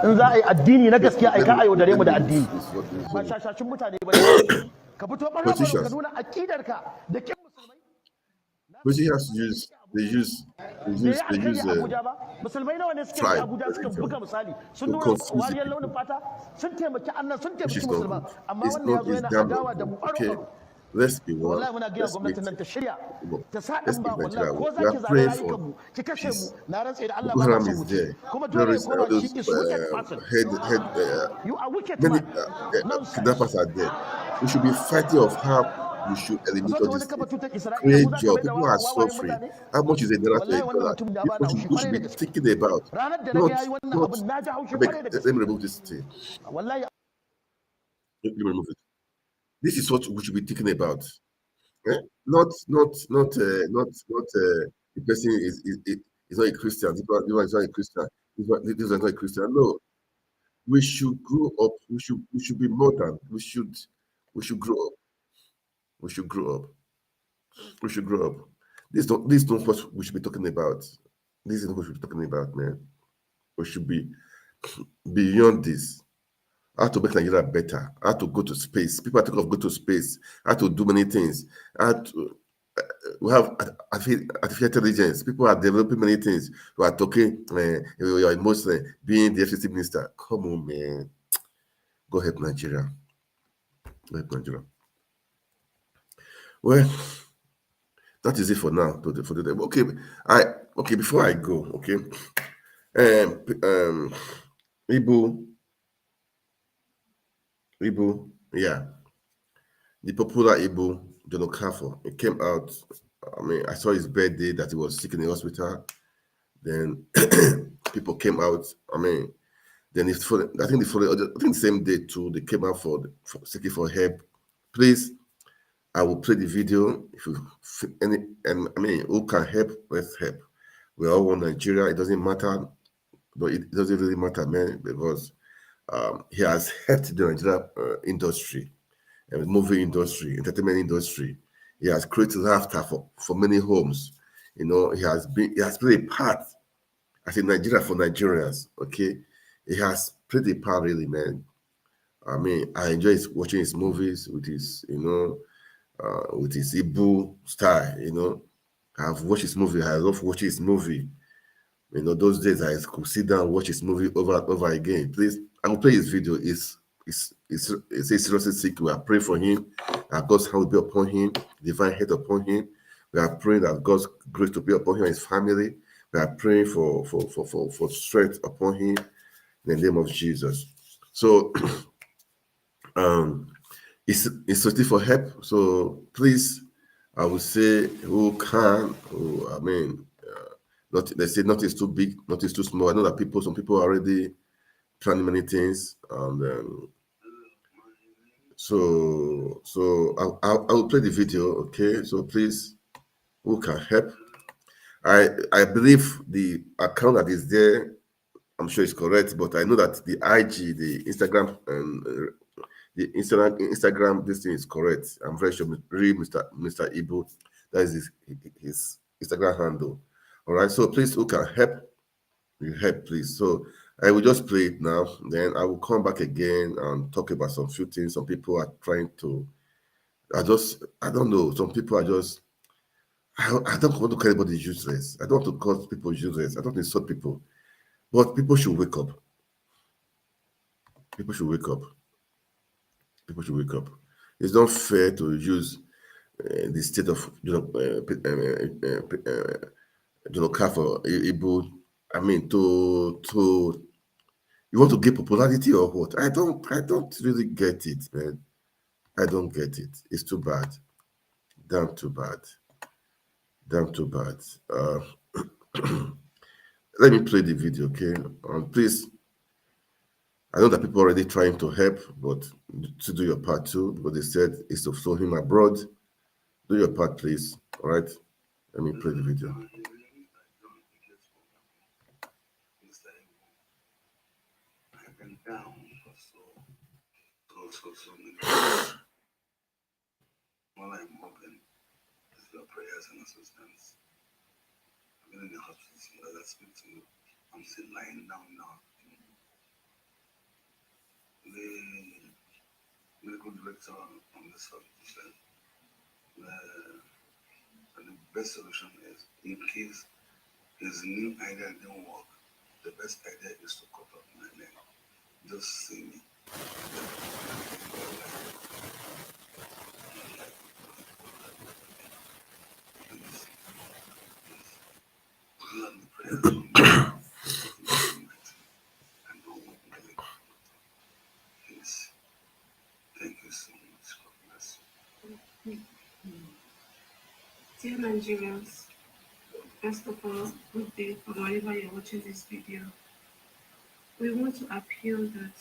In za a yi addini na gaskiya ai ka a yaudare mu da addini. Ba shashashin mutane ba ne. Ka fito ɓarɓar ka nuna aƙidarka da kin musulmai. They use musulmai nawa ne suke da Abuja suka buga misali sun nuna wariyar launin fata sun taimaki annan sun taimaki musulman, amma wanda ya zo yana adawa da mu ɓarɓar. Let's be one. Wallahi muna gaya gwamnatin nan ta shirya ta sa ɗan ba wallahi ko za ki zaɓi rayukan mu ki kashe mu na rantse da Allah ba na son mutu kuma dole ya koma shi is wicked person. You are wicked man. Kidnappers are there. We should be fighting of how we should eliminate all this. Create job. People are suffering. How much is a dollar to a dollar? People should be thinking about. Let me remove this thing. Let me remove it. This is what we should be thinking about. Eh? Not the person is not a Christian. This one is not a Christian. This one is not a Christian. No. We should grow up. We should be modern. We should grow up. We should grow up. We should grow up. This is not what we should be talking about. This is not what we should be talking about, man. We should be beyond this. How to make Nigeria better, how to go to space. People are talking of go to space, how to do many things. We have artificial intelligence. People are developing many things. We are talking, you're a Muslim, being the FCC minister. Come on, man. Go help Nigeria. Go help Nigeria. Well, that is it for now. For the day. Okay, before I go, okay. Igbo, yeah. The popular Igbo, John Okafor, it came out. I mean, I saw his birthday that he was sick in the hospital. Then people came out. I mean, Then I think the same day too, they came out for seeking for help. Please, I will play the video. If you who can help, let's help. We all want Nigeria. It doesn't matter, but it doesn't really matter, man, because he has helped the Nigeria industry, movie industry, entertainment industry. He has created laughter for many homes. He has played a part as a Nigeria for Nigerians. Okay, he has played a part, really, man. I enjoy watching his movies with his, with his Igbo style. I've watched his movie. I love watching his movie. Those days I could sit down and watch his movie over and over again. Please, I will play his video. It's seriously sick. We are praying for him, that God's hand will be upon him, divine head upon him. We are praying that God's grace to be upon him and his family. We are praying for strength upon him in the name of Jesus. So, it's soliciting for help. So please, I would say they say nothing is too big, nothing is too small. I know that some people are already planning many things, and so I will play the video. Okay, so please, who can help? I believe the account that is there, I'm sure it's correct, but I know that the IG, the Instagram, and the Instagram, this thing is correct. I'm very sure. Read Mr. Ibu, that is his Instagram handle. All right. So please, who can help? You help, please. So I will just play it now. Then I will come back again and talk about some few things. Some people are trying to. I don't know. Some people are just. I don't want to call anybody useless. I don't want to call people useless. I don't insult people. But people should wake up. People should wake up. People should wake up. It's not fair to use the state of car for Igbo. To you want to get popularity or what? I don't really get it, man. I don't get it. It's too bad. Damn too bad. Damn too bad. Let me play the video, okay? Please, I know that people are already trying to help, but to do your part too, because they said it's to throw him abroad. Do your part, please. All right? Let me play the video. So many all I'm hoping is your prayers and assistance. I've been in the hospital since I speak to you. I'm still lying down now. The medical director on this hospital said the best solution is, in case his new idea didn't work, the best idea is to cut off my leg. Just see me. Thank you so much. God bless you. Dear Nigerians, first of all, good day from wherever you're watching this video. We want to appeal that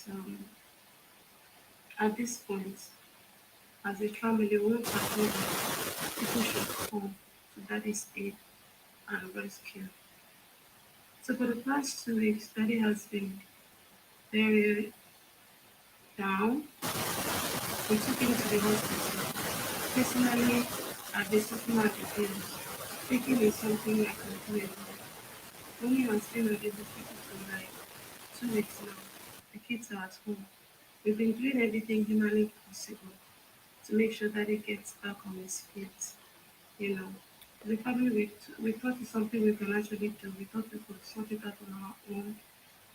at this point, as a family, we want to appeal that people should come to Daddy's aid and rescue. So for the past 2 weeks, Daddy has been very down. We took him to the hospital. Personally, I've been talking about the bills. Thinking is something I can do alone. Mommy has been at the hospital for like 2 weeks now. The kids are at home. We've been doing everything humanly possible to make sure that he gets back on his feet. The family, we thought it's something we can actually do. We thought we could sort it out on our own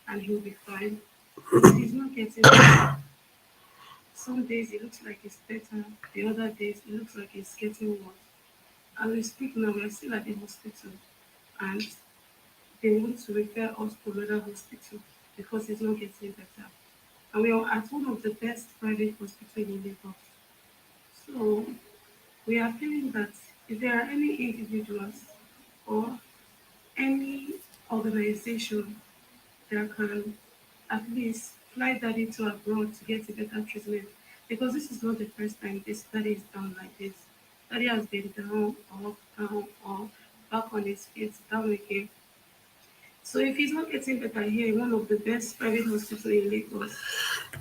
and he'll be fine. But he's not getting better. Some days it looks like it's better. The other days it looks like it's getting worse. As we speak now, we're still at the hospital and they want to refer us to another hospital because it's not getting better. And we are at one of the best private hospitals in Lagos. So we are feeling that if there are any individuals or any organization that can at least fly daddy to abroad to get a better treatment. Because this is not the first time this daddy is down like this. Daddy has been down or back on his feet, down again. So if he's not getting better here in one of the best private hospitals in Lagos,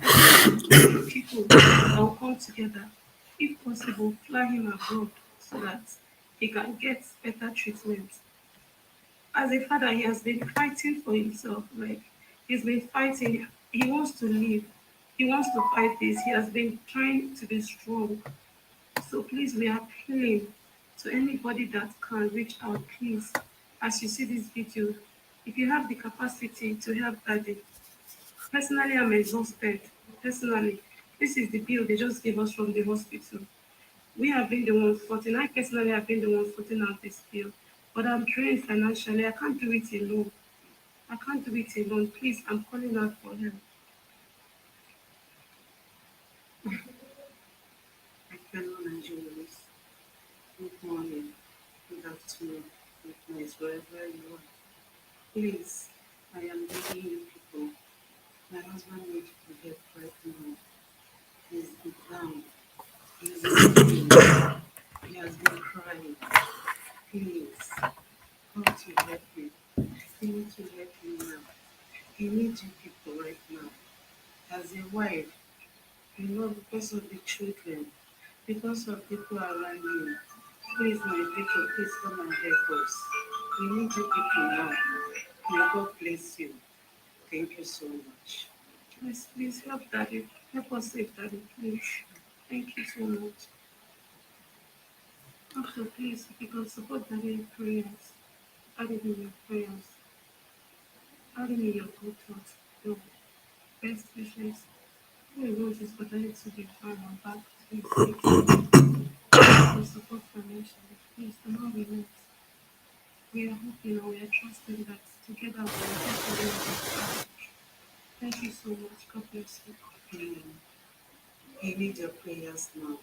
I think the people that will come together, if possible, fly him abroad so that he can get better treatment. As a father, he has been fighting for himself. Like, he's been fighting. He wants to live. He wants to fight this. He has been trying to be strong. So please, we are appealing to anybody that can reach out, please. As you see this video, if you have the capacity to help daddy. Personally, I'm exhausted. Personally, this is the bill they just gave us from the hospital. We have been the ones sorting. I personally have been the one sorting out this bill. But I'm drained financially. I can't do it alone. I can't do it alone. Please, I'm calling out for help. My fellow Nigerians, good morning, good afternoon, good night, wherever you are. Please, I am begging you people. My husband needs to get right now. He's been down. He's been he has been crying. Please, come to help him. You need to help him now. He needs you people right now. As a wife, because of the children, because of people around you. Please, my people, please come and help us. We need you people now. May God bless you. Thank you so much. Please help Daddy. Help us save Daddy, please. Thank you so much. Also, please, if you can support Daddy in prayers, add it in your prayers. Add it in your good thoughts, your best wishes. All we want is for Daddy to be fine and back to his safety. Support financially, please, the more we need. We are hoping and we are trusting that together we will get to the end of it. Thank you so much. God bless you. He needs your prayers now.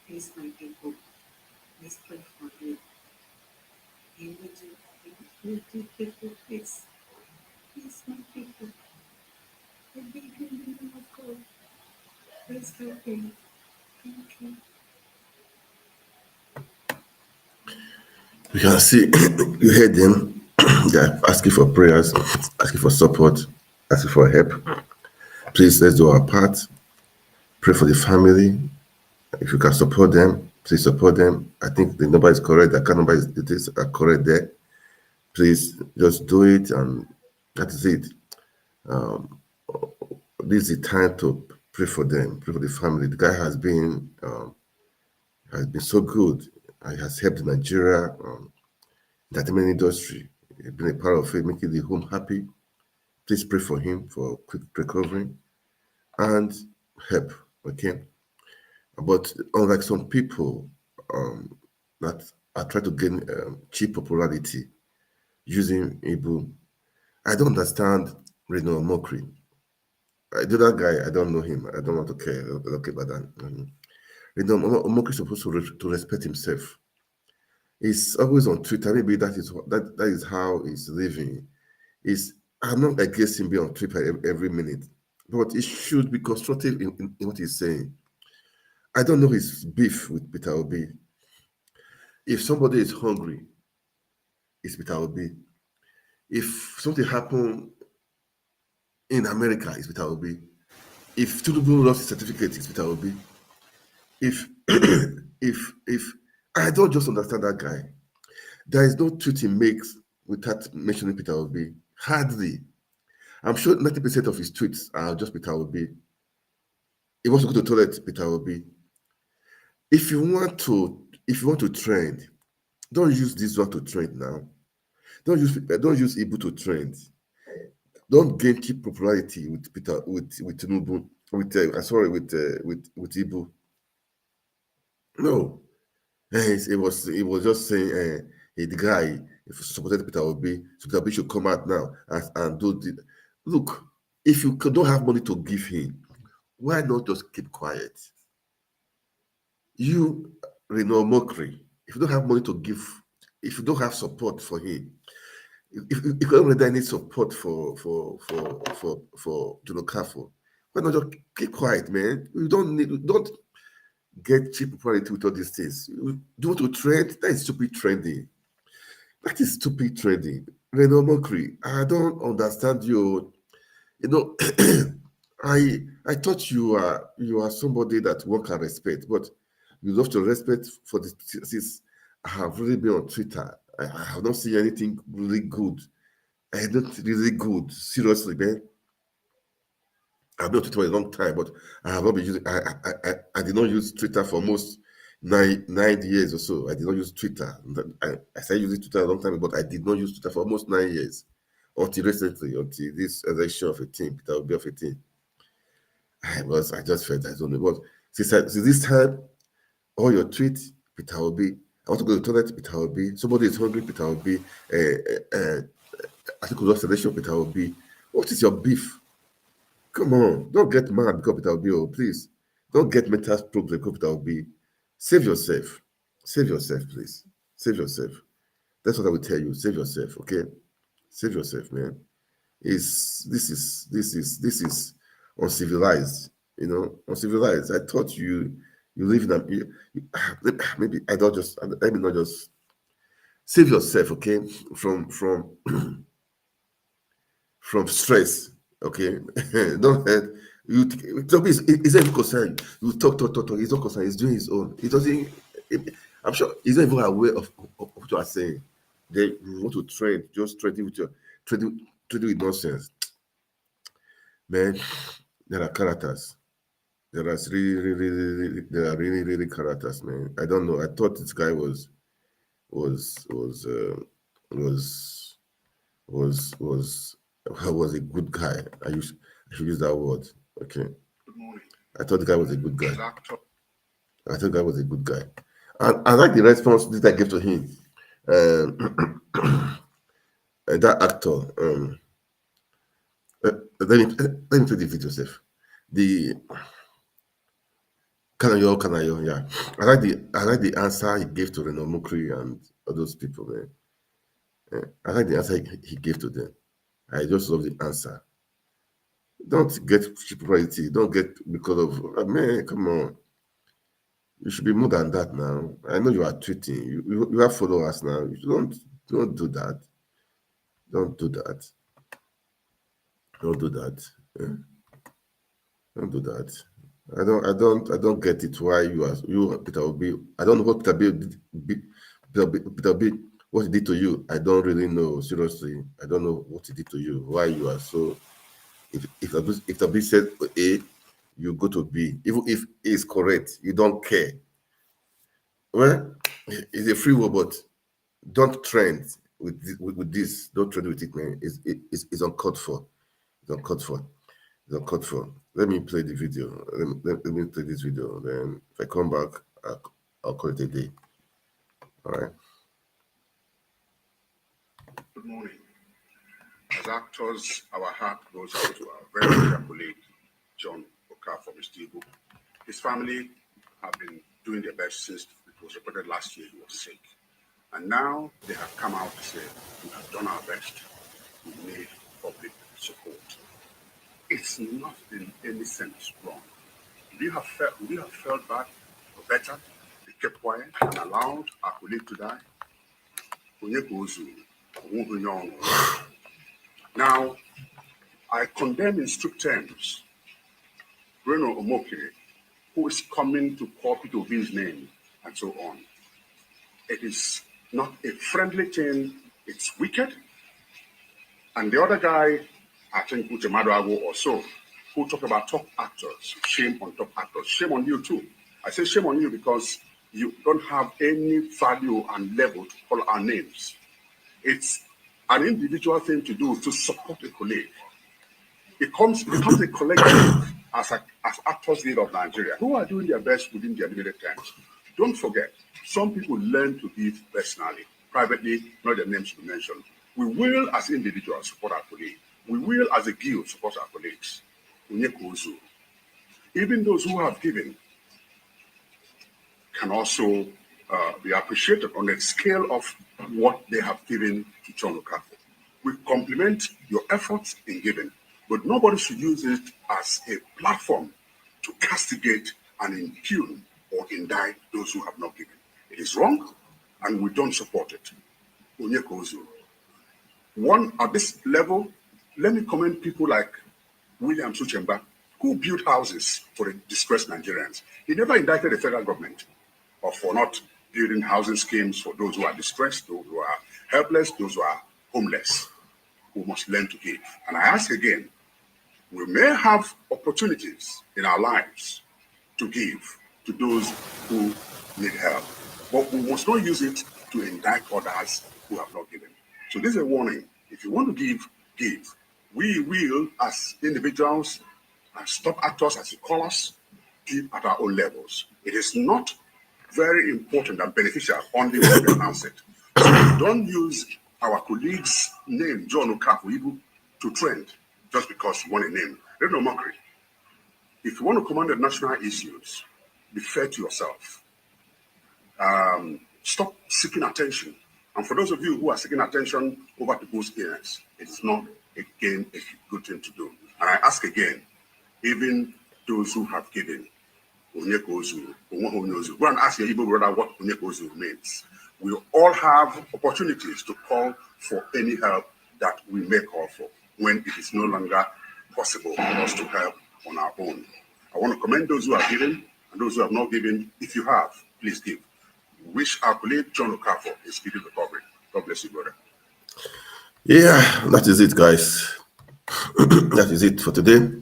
Please, my people. Let's pray for him. He needs you people, please. Please, my people. I beg you in the name of God. Please help him. Thank you. You can see, you heard them. They're asking for prayers, asking for support, asking for help. Please, let's do our part. Pray for the family. If you can support them, please support them. I think the number is correct. The account number is correct there. Please just do it, and that is it. This is the time to pray for them, pray for the family. The guy has been so good. He has helped Nigeria, entertainment industry. He's been a part of it, making the home happy. Please pray for him for quick recovery and help. Okay. But unlike some people that are trying to gain cheap popularity using Igbo, I don't understand Reno Mokri. I do that guy, I don't know him. I don't want to care about that. Reno Mokri is supposed to respect himself. He's always on Twitter. Maybe that is how he's living. I'm not against him being on Twitter every minute, but he should be constructive in what he's saying. I don't know his beef with Peter Obi. If somebody is hungry, it's Peter Obi. If something happened in America, it's Peter Obi. If Tinubu lost his certificate, it's Peter Obi. If I don't just understand that guy. There is no tweet he makes without mentioning Peter Obi. Hardly. I'm sure 90% of his tweets are just Peter Obi. He wants to go to the toilet, Peter Obi. If you want to trend, don't use this one to trend now. Don't use Igbo to trend. Don't gain cheap popularity with Tinubu, with Igbo. No, it was just saying the guy if supported Peter Obi, so Peter Obi should come out now and do the look. If you don't have money to give him, why not just keep quiet? You, Reno Mokri, if you don't have money to give, if you don't have support for him, if you don't render any support for John Okafor, why not just keep quiet, man? Don't get cheap popularity with all these things. You want to trend? That is stupid trending. That is stupid trading. Reno Mokri, I don't understand you. You know, I thought you are somebody that one can respect, but you love to respect for the since I have really been on Twitter. I have not seen anything really good. I not really good. Seriously, man. I've been on Twitter for a long time, but I have not been using. I did not use Twitter for almost nine years or so. I did not use Twitter. I started using Twitter a long time, but I did not use Twitter for almost 9 years until recently, until this election of a team, Peter Obi of a team. I just felt I don't know. But since this time, all your tweets, Peter Obi. I want to go to the toilet, Peter Obi. Somebody is hungry, Peter Obi. Atiku lost election, Peter Obi. What is your beef? Come on, don't get mad because Peter Obi, oh, please. Don't get mental problems because Peter Obi. Save yourself. Save yourself, please. Save yourself. That's what I will tell you. Save yourself, okay? Save yourself, man. This is uncivilized, you know, uncivilized. I thought you live in a maybe I don't just let me not just save yourself, okay, from stress, okay. Don't let you. It's not even concerned. You talk. He's not concerned. He's doing his own. He doesn't. I'm sure he's not even aware of what you are saying. They want to trade, just trading with your trading with nonsense. Man, there are characters. There are really characters, man. I don't know. I thought this guy was a good guy. I should use that word. Okay. Good morning. I thought the guy was a good guy. I thought the guy was a good guy. And I like the response that I gave to him. That actor. Let me play the video, Seth. The Kanayo, yeah. I like the answer he gave to Reno Mukri and all those people, man. Yeah. I like the answer he gave to them. I just love the answer. Don't get popularity. Don't get because of man. Come on, you should be more than that now. I know you are tweeting. You have followers now. You don't do that. Don't do that. Don't do that. Yeah. Don't do that. I don't get it. Why you Peter Obi? I don't know what Peter Obi what he did to you. I don't really know. Seriously, I don't know what he did to you. Why you are so? If the B said A, you go to B. Even if A is correct, you don't care. Well, it's a free will, but don't trend with this. Don't trend with it, man. It's uncalled for. It's uncalled for. It's uncalled for. Let me play the video. Let me play this video. Then if I come back, I'll call it a day. All right. Good morning. As actors, our heart goes out to our very dear colleague, John Okafor from Atiku. His family have been doing their best since it was reported last year he was sick. And now they have come out to say, we have done our best. We need public support. It's not in any sense wrong. Would you have felt bad or better? They kept quiet and allowed our colleague to die? Now, I condemn in strict terms Reno Omokiri, who is coming to call Peter Obi's name and so on. It is not a friendly thing, it's wicked. And the other guy, I think Uchemadoago or so, who talked about top actors, shame on top actors, shame on you too. I say shame on you because you don't have any value and level to call our names. It's an individual thing to do to support a colleague. It becomes a collective as actors lead of Nigeria, who are doing their best within their limited terms. Don't forget, some people learn to give personally, privately, not their names to be mentioned. We will, as individuals, support our colleagues. We will, as a guild, support our colleagues. Even those who have given can also be appreciated on the scale of what they have given to John Okafor. We compliment your efforts in giving, but nobody should use it as a platform to castigate and impugn or indict those who have not given. It is wrong, and we don't support it. One, at this level, let me commend people like William Suchemba, who built houses for the distressed Nigerians. He never indicted the federal government for not building housing schemes for those who are distressed, those who are helpless, those who are homeless, who must learn to give. And I ask again, we may have opportunities in our lives to give to those who need help, but we must not use it to indict others who have not given. So this is a warning. If you want to give, give. We will, as individuals, as top actors, as scholars, give at our own levels. It is not very important and beneficial only when we announce it. So don't use our colleague's name, John Okafu, to trend just because you want a name. There's no mockery. If you want to command the national issues, be fair to yourself. Stop seeking attention. And for those of you who are seeking attention over people's ears, it is not, again, a good thing to do. And I ask again, even those who have given, go and ask your Igbo brother what Onyekozu means. We all have opportunities to call for any help that we may call for when it is no longer possible for us to help on our own. I want to commend those who have given and those who have not given. If you have, please give. Wish our colleague John Okafor a speedy recovery. God bless you, brother. Yeah, that is it, guys. That is it for today.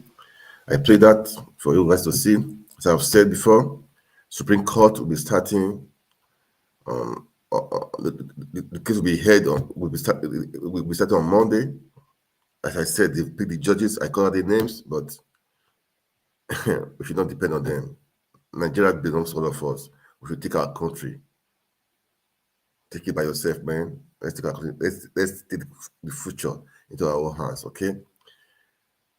I pray that for you guys to see. As I've said before, Supreme Court will be starting. The case will be heard on. Will be starting on Monday. As I said, they pick the judges. I call out the names, but we should not depend on them. Nigeria belongs to all of us. We should take our country. Take it by yourself, man. Let's take the future into our own hands, okay?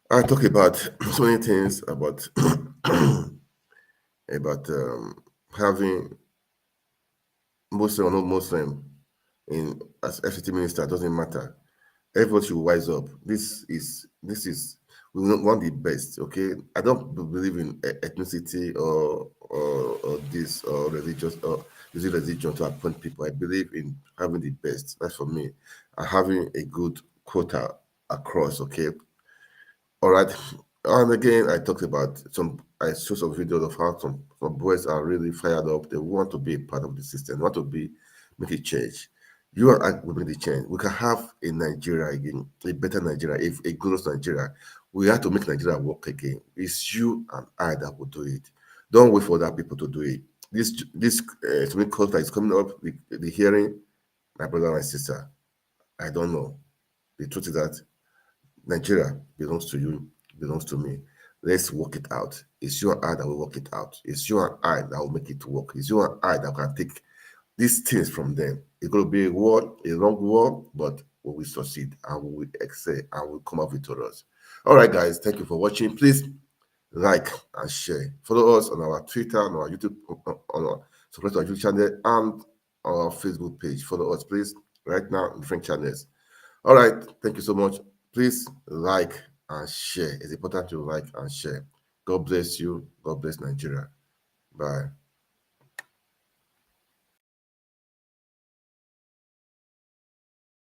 I talk about so many things about having Muslim or not Muslim in as FCT minister. Doesn't matter. Everyone should wise up. This is we want the best, okay? I don't believe in ethnicity or this or religious or using religion to appoint people. I believe in having the best. That's for me. And having a good quota across, okay? All right. And again, I talked about I showed some videos of how some boys are really fired up. They want to be a part of the system, want to make a change. You and I will make the change. We can have a Nigeria again, a better Nigeria, a glorious Nigeria. We have to make Nigeria work again. It's you and I that will do it. Don't wait for other people to do it. This Supreme Court that is coming up, the hearing, my brother and my sister, I don't know. The truth is that Nigeria belongs to you, belongs to me. Let's work it out. It's you and I that will work it out. It's you and I that will make it work. It's you and I that can take these things from them. It's going to be a war, a long war, but we will succeed and we will excel and we will come out victorious. All right, guys, thank you for watching. Please like and share. Follow us on our Twitter, on our YouTube, on our YouTube channel, and on our Facebook page. Follow us, please, right now in different channels. All right, thank you so much. Please like and share. It's important to like and share. God bless you. God bless Nigeria. Bye.